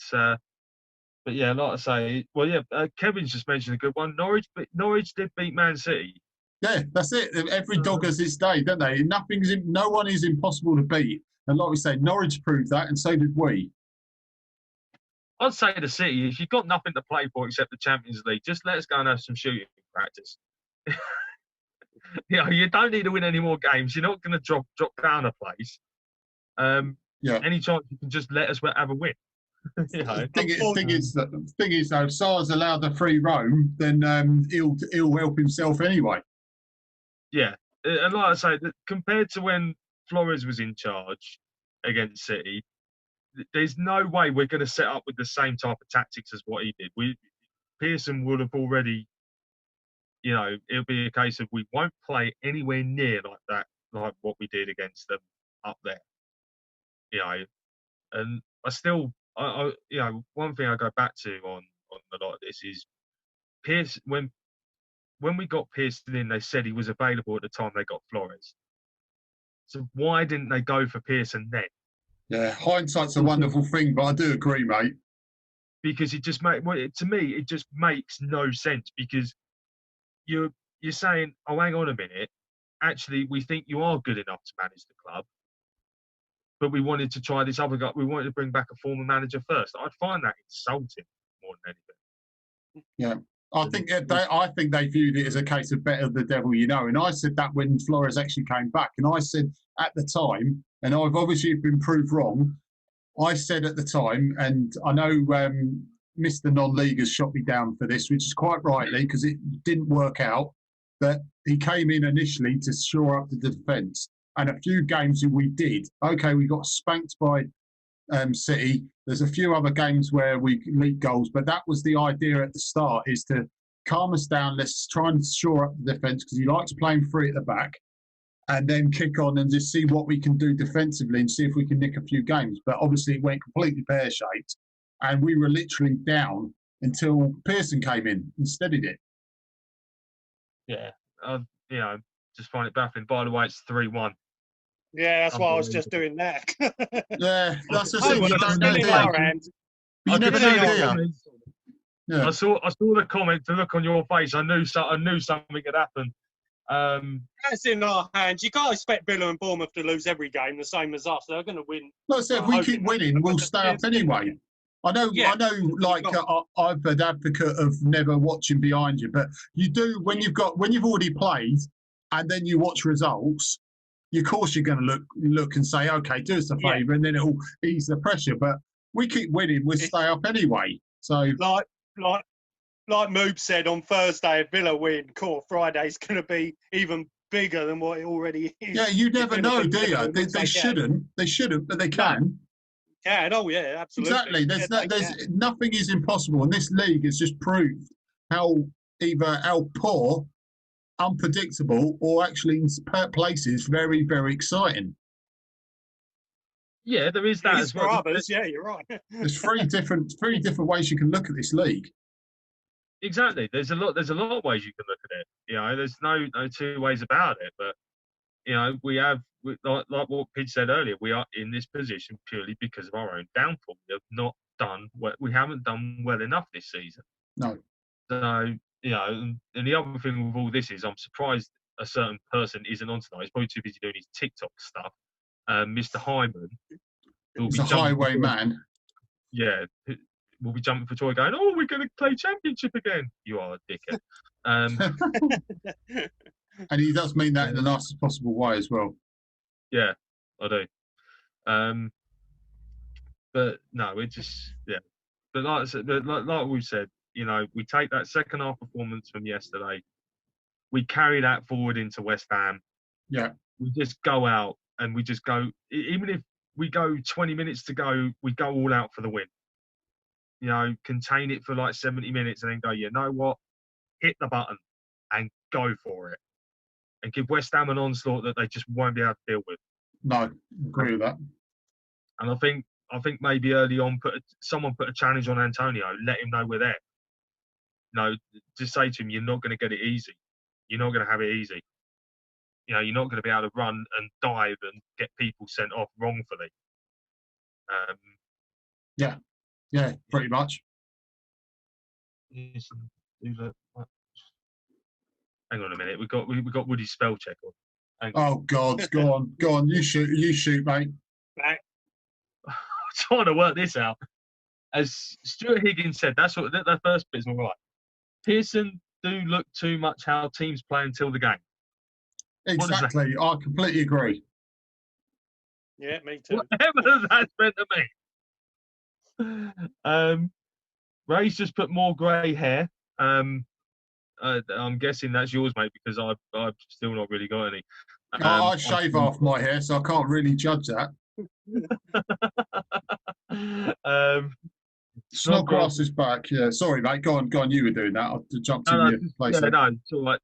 Speaker 1: yeah, like I say, well, yeah, Kevin's just mentioned a good one. Norwich did beat Man City.
Speaker 2: Yeah, that's it. Every dog has its day, don't they? No one is impossible to beat. And like we say, Norwich proved that, and so did we.
Speaker 1: I'd say to City, if you've got nothing to play for except the Champions League, just let us go and have some shooting practice. You don't need to win any more games. You're not going to drop down a place. Any chance you can just let us have a win.
Speaker 2: The thing is, though, if Sar's allowed the free roam, then he'll help himself anyway.
Speaker 1: Yeah, and like I say, compared to when Flores was in charge, against City. There's no way we're going to set up with the same type of tactics as what he did. Pearson would have already, it'll be a case of we won't play anywhere near like that, like what we did against them up there. And I still, one thing I go back to on a lot of this is Pearson. When we got Pearson in, they said he was available at the time they got Flores. So why didn't they go for Pearson then?
Speaker 2: Yeah, hindsight's a wonderful thing, but I do agree, mate.
Speaker 1: Because it just to me, it just makes no sense, because you're saying, oh, hang on a minute, actually, we think you are good enough to manage the club, but we wanted to try this other guy. We wanted to bring back a former manager first. I'd find that insulting more than anything.
Speaker 2: Yeah. I think they viewed it as a case of better the devil you know. And I said that when Flores actually came back. And I said at the time, and I've obviously been proved wrong, I said at the time, and I know Mr. Non-League has shot me down for this, which is quite rightly, because it didn't work out, that he came in initially to shore up the defence. And a few games that we did. Okay, we got spanked by City. There's a few other games where we leaked goals, but that was the idea at the start, is to calm us down. Let's try and shore up the defence, because he likes playing free at the back, and then kick on and just see what we can do defensively and see if we can nick a few games. But obviously it went completely pear-shaped, and we were literally down until Pearson came in and steadied it.
Speaker 1: Yeah, just find it baffling. By the way, it's 3-1.
Speaker 3: Yeah, that's why I was just doing that.
Speaker 2: Yeah, that's just
Speaker 3: Oh,
Speaker 2: it. You don't know, do you? You never know, do you? Yeah.
Speaker 1: I saw the comment, the look on your face. I knew something had happened.
Speaker 3: That's in our hands. You can't expect Villa and Bournemouth to lose every game the same as us. They're going to win.
Speaker 2: Like I said, if we keep winning, we'll stay up anyway. I know. Like I'm an advocate of never watching behind you, but you do when you've already played, and then you watch results. Of course, you're going to look and say, okay, do us a favour, and then it'll ease the pressure. But we keep winning, we'll stay up anyway. So,
Speaker 3: like Moobs said on Thursday, if Villa win, Friday's going to be even bigger than what it already is.
Speaker 2: Yeah, you never know, do you? They shouldn't, but they can.
Speaker 3: Yeah, oh yeah, absolutely.
Speaker 2: Exactly. There's nothing is impossible, and this league has just proved how poor, unpredictable, or actually in places very, very exciting.
Speaker 1: Yeah, there is that as well.
Speaker 3: Others, yeah, you're right.
Speaker 2: There's three different ways you can look at this league.
Speaker 1: Exactly. There's a lot of ways you can look at it. There's no two ways about it. But like what Pidge said earlier, we are in this position purely because of our own downfall. We haven't done well enough this season.
Speaker 2: No.
Speaker 1: So, and the other thing with all this is I'm surprised a certain person isn't on tonight. He's probably too busy doing his TikTok stuff. Mr. Hyman.
Speaker 2: He's a highwayman.
Speaker 1: Yeah. We'll be jumping for joy going, oh, we're going to play Championship again. You are a dickhead.
Speaker 2: And he does mean that in the nicest possible way as well.
Speaker 1: Yeah, I do. But no, it just, yeah. But like I said, like we've said, we take that second half performance from yesterday, we carry that forward into West Ham.
Speaker 2: Yeah.
Speaker 1: We just go out and we just go, even if we go 20 minutes to go, we go all out for the win. Contain it for like 70 minutes and then go, you know what? Hit the button and go for it. And give West Ham an onslaught that they just won't be able to deal with.
Speaker 2: No, agree with that.
Speaker 1: And I think maybe early on, someone put a challenge on Antonio, let him know we're there. Just say to him, you're not going to get it easy. You're not going to have it easy. You're not going to be able to run and dive and get people sent off wrongfully.
Speaker 2: Yeah, pretty much.
Speaker 1: Hang on a minute. We've got Woody's spell check on.
Speaker 2: Oh God, go on. You shoot, mate.
Speaker 3: Back.
Speaker 1: I'm trying to work this out. As Stuart Higgins said, that's what that first bit's all right. Pearson do look too much how teams play until the game.
Speaker 2: Exactly. I completely agree.
Speaker 3: Yeah, me too.
Speaker 1: Whatever does that meant to me. Ray's just put more grey hair. I'm guessing that's yours, mate, because I've still not really got any.
Speaker 2: I shave off my hair, so I can't really judge that. Snodgrass is back. Yeah, sorry, mate. Go on. You were doing that. I jumped in your place.
Speaker 1: Yeah,
Speaker 2: There.
Speaker 1: no, it's all right.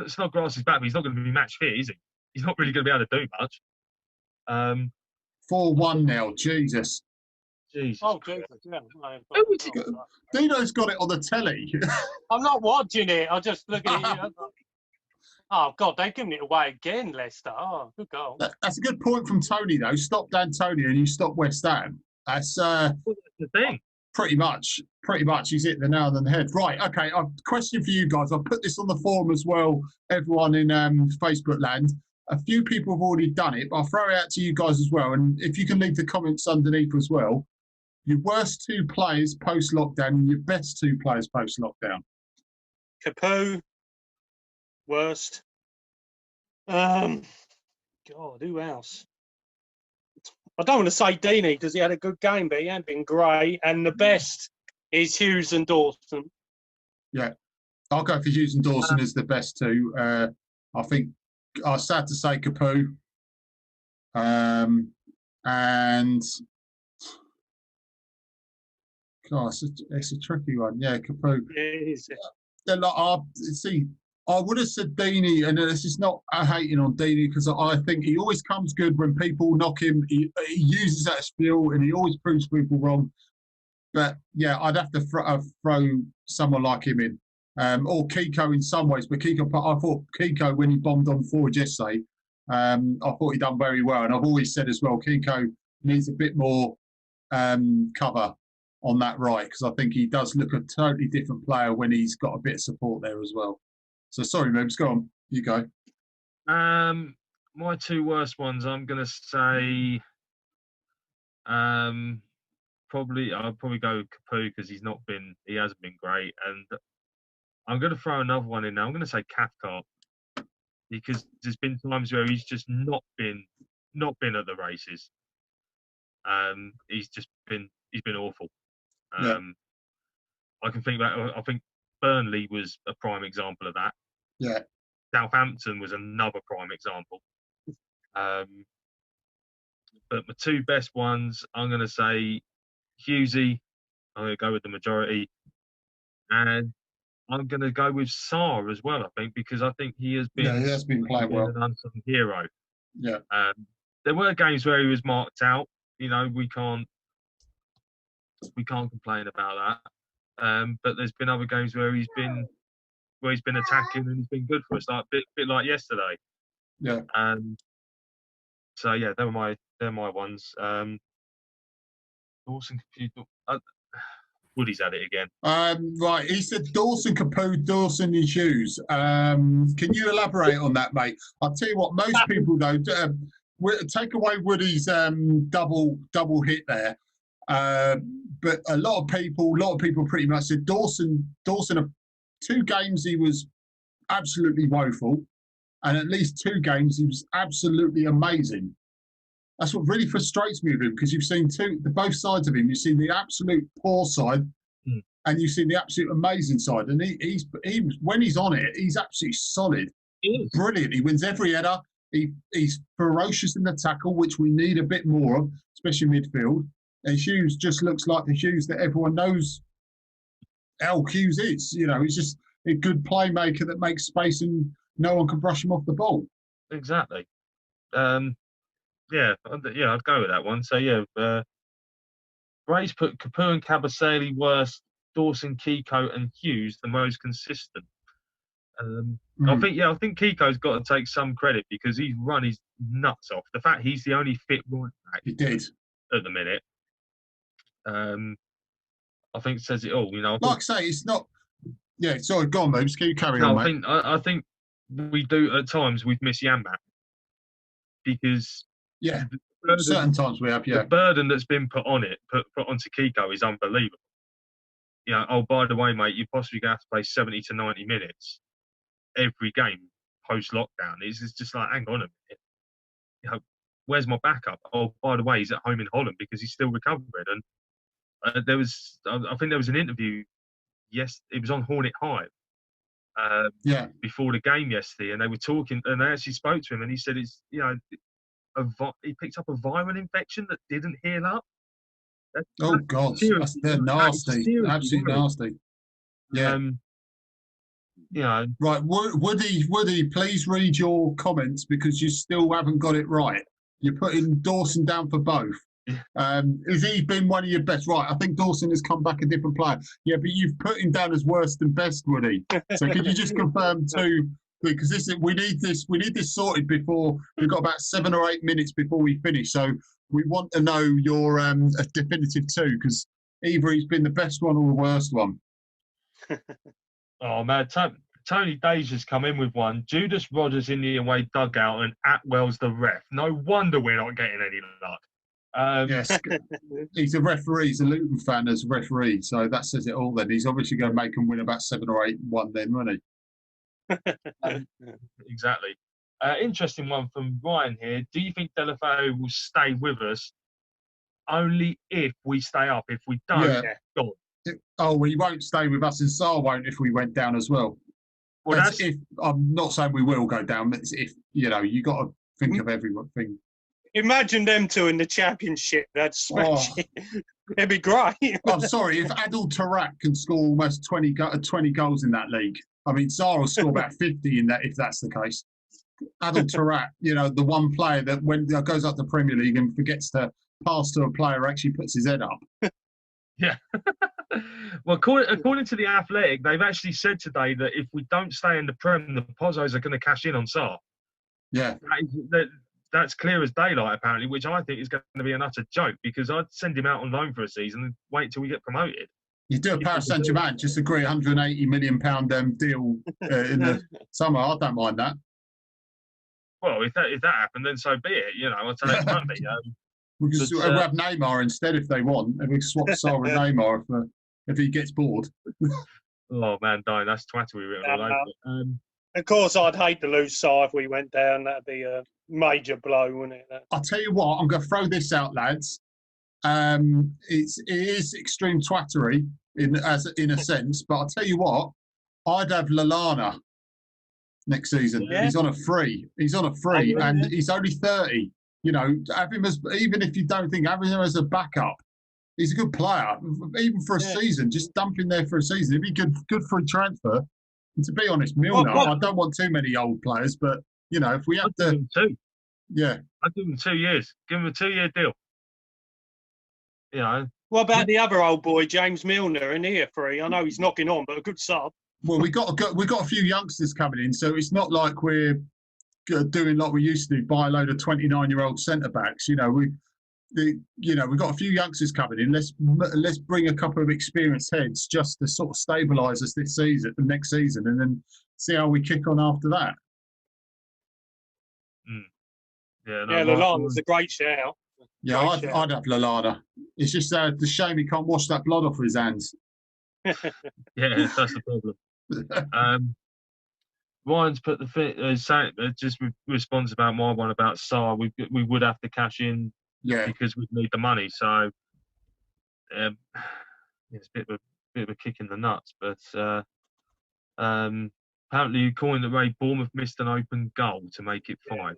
Speaker 1: Snodgrass is back, but he's not going to be match fit, is he? He's not really going to be able to do much.
Speaker 2: 4-1 now. Jesus.
Speaker 1: Jesus.
Speaker 3: Oh, Jesus. Yeah.
Speaker 2: Deano's got it on the telly.
Speaker 3: I'm not watching it. I just look at it. Oh, God, they're giving it away again, Leicester. Oh, good goal.
Speaker 2: That's a good point from Tony, though. Stop Antonio and you stop West Ham. That's
Speaker 1: the thing.
Speaker 2: Pretty much. He's hit the nail on the head. Right, okay. A question for you guys. I'll put this on the forum as well, everyone in Facebook land. A few people have already done it, but I'll throw it out to you guys as well. And if you can leave the comments underneath as well. Your worst two players post-lockdown and your best two players post-lockdown.
Speaker 3: Capoue, worst. God, who else? I don't want to say Deany because he had a good game, but he hadn't been great. And the best is Hughes and Dawson. Yeah,
Speaker 2: I'll go for Hughes and Dawson as the best two. I think I'm sad to say Capoue. And God, it's a tricky one. Yeah, Capoue.
Speaker 3: It is.
Speaker 2: I would have said Deany, and this is not hating on Deany because I think he always comes good when people knock him. He uses that skill and he always proves people wrong. But yeah, I'd have to throw someone like him in, or Kiko in some ways. But Kiko, I thought Kiko when he bombed on forward yesterday, I thought he done very well. And I've always said as well, Kiko needs a bit more cover on that right because I think he does look a totally different player when he's got a bit of support there as well. So sorry, Moobs, go on. You go.
Speaker 1: My two worst ones, I'm gonna say, I'll probably go with Capoue because he hasn't been great, and I'm gonna throw another one in now. I'm gonna say Cathcart because there's been times where he's just not been at the races. He's been awful.
Speaker 2: Yeah.
Speaker 1: I can think I think Burnley was a prime example of that.
Speaker 2: Yeah.
Speaker 1: Southampton was another prime example. But my two best ones, I'm going to say Hughesy. I'm going to go with the majority. And I'm going to go with Sarr as well, I think, because I think he has been
Speaker 2: playing well.
Speaker 1: An unsung hero.
Speaker 2: Yeah.
Speaker 1: There were games where he was marked out. You know, we can't complain about that. But there's been other games where he's been attacking and he's been good for us, like a bit like yesterday.
Speaker 2: Yeah.
Speaker 1: So yeah, they're my ones. Dawson, Woody's at it again.
Speaker 2: Right, he said Dawson, Capoue, Dawson and Hughes. Can you elaborate on that, mate? I'll tell you what, most people though take away Woody's double hit there. But a lot of people pretty much said Dawson. 2 games he was absolutely woeful, and at least 2 games he was absolutely amazing. That's what really frustrates me with him because you've seen both sides of him. You've seen the absolute poor side, and you've seen the absolute amazing side. And he's when he's on it, he's absolutely solid, brilliant. He wins every header. He's ferocious in the tackle, which we need a bit more of, especially midfield. And Hughes just looks like the Hughes that everyone knows L. Hughes is. You know, he's just a good playmaker that makes space and no one can brush him off the ball.
Speaker 1: Exactly. Yeah, I'd go with that one. So yeah, Bray's put Capoue and Kabasele worst, Dawson, Kiko and Hughes the most consistent. I think Kiko's got to take some credit because he's run his nuts off. The fact he's the only fit right back
Speaker 2: he did
Speaker 1: at the minute. I think says it all. You know,
Speaker 2: like I say, it's not. Yeah, sorry, go on, Moobs. Keep carrying on, mate.
Speaker 1: I think we do at times we've missed Yanmat because
Speaker 2: certain times we have. Yeah,
Speaker 1: the burden that's been put onto Kiko is unbelievable. You know, oh by the way, mate, you possibly going to have to play 70 to 90 minutes every game post lockdown. It's just like, hang on a minute. You know, where's my backup? Oh, by the way, he's at home in Holland because he's still recovering. And I think there was an interview. Yes, it was on Hornet Hive. Before the game yesterday, and they were talking, and they actually spoke to him, and he said, "It's he picked up a viral infection that didn't heal up.
Speaker 2: Oh God, they're nasty, absolutely nasty. Yeah.
Speaker 1: You know,
Speaker 2: right, Woody, please read your comments because you still haven't got it right. You're putting Dawson down for both. Has he been one of your best? Right, I think Dawson has come back a different player. Yeah, but you've put him down as worse than best, Woody. So could you just confirm too? Because we need this sorted before we've got about 7 or 8 minutes before we finish. So we want to know your a definitive two, because either he's been the best one or the worst one.
Speaker 1: Oh man, Tony Dazier's come in with one. Judas Rogers in the away dugout and Atwell's the ref. No wonder we're not getting any luck.
Speaker 2: Yes, he's a referee. He's a Luton fan as a referee, so that says it all. Then he's obviously going to make them win about 7 or 8-1. Then, won't he?
Speaker 1: Exactly. Interesting one from Ryan here. Do you think Delafeu will stay with us only if we stay up? If we don't, gone.
Speaker 2: Oh, well, he won't stay with us, and Sarr won't if we went down as well. Well, that's if I'm not saying we will go down. It's if you got to think of everything.
Speaker 3: Imagine them two in the championship. That's it'd be great.
Speaker 2: I'm sorry if Adil Tarak can score almost 20 goals in that league. I mean, Sarr will score about 50 in that if that's the case. Adil Tarak, the one player that when goes up to Premier League and forgets to pass to a player, actually puts his head up.
Speaker 1: Yeah. Well, according to The Athletic, they've actually said today that if we don't stay in the Prem, the Pozzos are going to cash in on Sarr.
Speaker 2: Yeah.
Speaker 1: That's clear as daylight, apparently, which I think is going to be an utter joke, because I'd send him out on loan for a season and wait until we get promoted.
Speaker 2: You do a Paris Saint-Germain, just agree £180 million deal in the summer. I don't mind that.
Speaker 1: Well, if that happened, then so be it. I'll take Monday.
Speaker 2: We'll have Neymar instead if they want, and we swap Sarr with Neymar if he gets bored.
Speaker 1: Oh man, Dine, that's twattery written all over.
Speaker 3: Of course, I'd hate to lose Sarr if we went down. That'd be a major blow, wouldn't it?
Speaker 2: I'll tell you what, I'm going to throw this out, lads. It is extreme twattery in a sense, but I'll tell you what, I'd have Lallana next season. Yeah. He's on a free, and he's only 30. Have him as, even if you don't think, having him as a backup. He's a good player, even for a season. Just dump him there for a season. It'd be good for a transfer. And to be honest, Milner, I don't want too many old players, but if we have to,
Speaker 1: I'd give him 2 years. Give him a 2-year deal.
Speaker 3: What about the other old boy, James Milner, in here free? I know he's knocking on, but a good sub.
Speaker 2: Well, we got a few youngsters coming in, so it's not like we're doing like we used to do, buy a load of 29-year-old centre backs. We've got a few youngsters coming in. Let's bring a couple of experienced heads just to sort of stabilise us next season, and then see how we kick on after that.
Speaker 3: Lallana's a great shout.
Speaker 2: Yeah, I'd have Lallana. It's just the shame he can't wash that blood off his hands.
Speaker 1: Yeah, that's the problem. Ryan's put just responds about my one about Sarr. We would have to cash in, because we need the money. So it's a bit of a kick in the nuts. But apparently, according to Ray, Bournemouth missed an open goal to make it 5.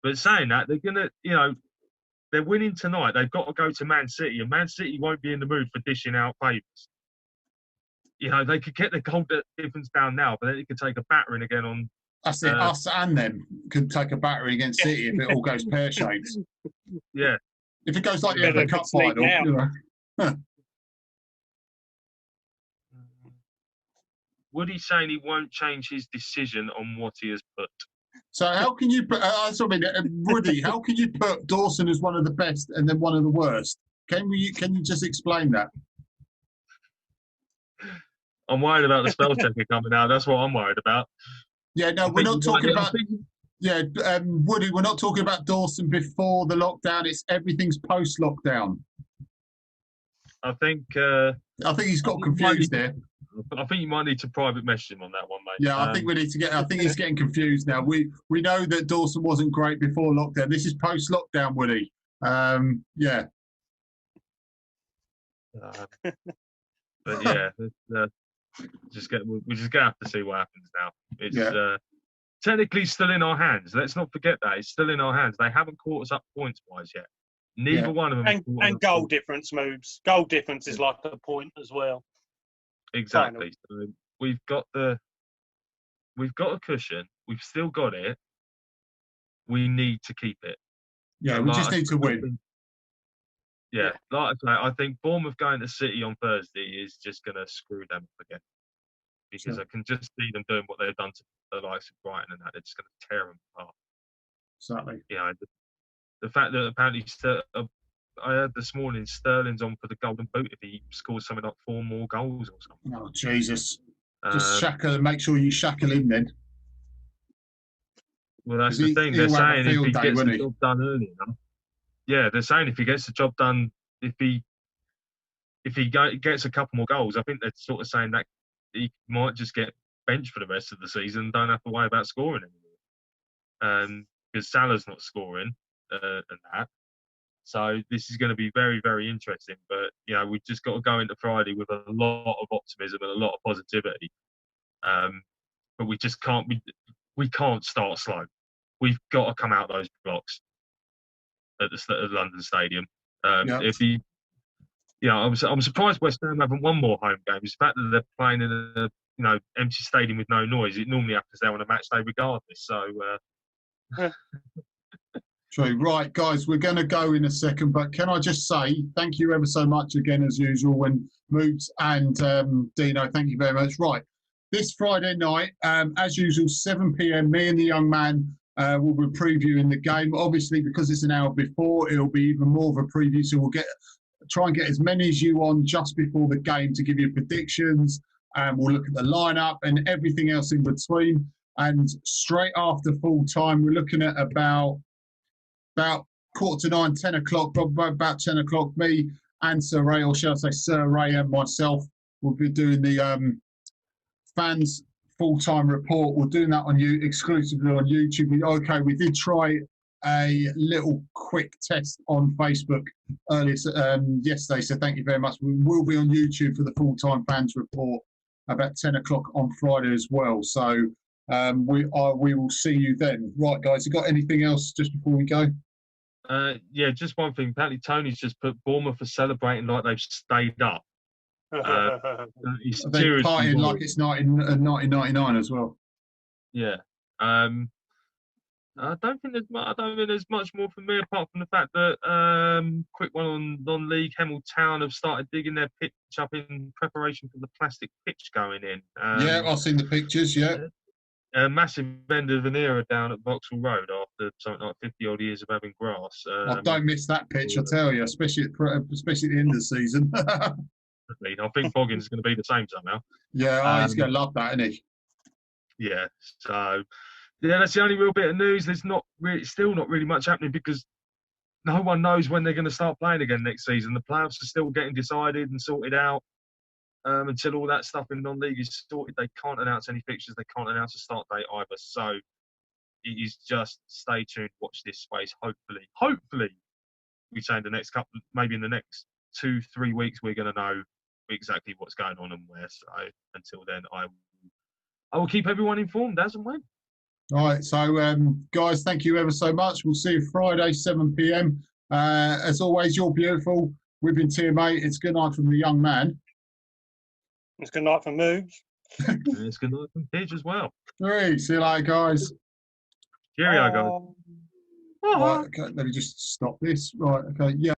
Speaker 1: But saying that, they're gonna, they're winning tonight. They've got to go to Man City, and Man City won't be in the mood for dishing out favours. They could get the goal difference down now, but then it could take a battering again on.
Speaker 2: That's it. Us and them could take a battering against City if it all goes pear-shaped.
Speaker 1: Yeah.
Speaker 2: If it goes like the FA Cup final,
Speaker 1: Woody's saying he won't change his decision on what he has put.
Speaker 2: So how can you put, Woody, how can you put Dawson as one of the best and then one of the worst? Can you just explain that?
Speaker 1: I'm worried about the spell checker coming out. That's what I'm worried about.
Speaker 2: Yeah, no, we're not talking about. Yeah, Woody, we're not talking about Dawson before the lockdown. It's everything's post-lockdown.
Speaker 1: I think
Speaker 2: he's got confused there.
Speaker 1: I think you might need to private message him on that one, mate.
Speaker 2: Yeah, I think we need to get. I think he's getting confused now. We know that Dawson wasn't great before lockdown. This is post-lockdown, Woody. Yeah.
Speaker 1: But yeah, we're just gonna have to see what happens now. It's technically still in our hands. Let's not forget that. It's still in our hands. They haven't caught us up points-wise yet. Neither one of them.
Speaker 3: And goal difference moves. Goal difference is like a point as well.
Speaker 1: Exactly. So we've got a cushion. We've still got it. We need to keep it.
Speaker 2: Yeah, we just need to win.
Speaker 1: Yeah, like I say, I think Bournemouth going to City on Thursday is just going to screw them up again. Because I can just see them doing what they've done to the likes of Brighton and that. They're just going to tear them apart.
Speaker 2: Exactly.
Speaker 1: Yeah, the fact that apparently I heard this morning Sterling's on for the Golden Boot if he scores something like 4 more goals or something.
Speaker 2: Oh, Jesus. Just make sure you shackle him then.
Speaker 1: Well, that's the thing. They're saying if he gets the job done early enough. Yeah, they're saying if he gets the job done, if he gets a couple more goals, I think they're sort of saying that he might just get benched for the rest of the season and don't have to worry about scoring anymore. Because Salah's not scoring and that. So this is going to be very, very interesting. But, we've just got to go into Friday with a lot of optimism and a lot of positivity. But we just can't we can't start slow. We've got to come out those blocks at the London Stadium. I'm surprised West Ham haven't won more home games. The fact that they're playing in a empty stadium with no noise, it normally happens there on a match day regardless. So.
Speaker 2: True. Right, guys, we're going to go in a second, but can I just say thank you ever so much again, as usual, when Moobs and Deano, thank you very much. Right, this Friday night, as usual, 7 p.m, me and the young man will be previewing the game. Obviously, because it's an hour before, it'll be even more of a preview, so we'll try and get as many as you on just before the game to give you predictions. We'll look at the lineup and everything else in between. And straight after full time, we're looking at about 9:15, 10 o'clock, probably about 10 o'clock, me and Sir Ray, or shall I say Sir Ray and myself, will be doing the fans full-time report. We're doing that exclusively on YouTube. We did try a little quick test on Facebook earlier yesterday, so thank you very much. We will be on YouTube for the full-time fans report about 10 o'clock on Friday as well. So we will see you then. Right, guys, you got anything else just before we go?
Speaker 1: Just one thing. Apparently, Tony's just put Bournemouth for celebrating like they've stayed up.
Speaker 2: They're partying like it's 1999 as well.
Speaker 1: Yeah. I don't think there's much more for me apart from the fact that quick one on non-league, Hemel Town have started digging their pitch up in preparation for the plastic pitch going in.
Speaker 2: I've seen the pictures. Yeah.
Speaker 1: A massive end of an era down at Vauxhall Road after something like 50 odd years of having grass.
Speaker 2: I don't miss that pitch, I tell you, especially at the end of the season.
Speaker 1: I think Boggins is going to be the same somehow.
Speaker 2: Yeah, he's going to love that, isn't he?
Speaker 1: Yeah. So, that's the only real bit of news. There's still not really much happening because no one knows when they're going to start playing again next season. The playoffs are still getting decided and sorted out. Until all that stuff in non-league is sorted, they can't announce any fixtures. They can't announce a start date either. So it is just stay tuned, watch this space. Hopefully, we say in the next maybe in the next 2-3 weeks, we're going to know exactly what's going on and where. So until then, I will keep everyone informed as and when.
Speaker 2: All right. So guys, thank you ever so much. We'll see you Friday, 7 p.m. As always, you're beautiful. We've been TMA. It's good night from the young man.
Speaker 3: It's good night from Moobs.
Speaker 1: It's good night from Pidge as well.
Speaker 2: See you later, guys.
Speaker 1: Cheerio, guys.
Speaker 2: Right, okay, let me just stop this. Right, okay, yeah.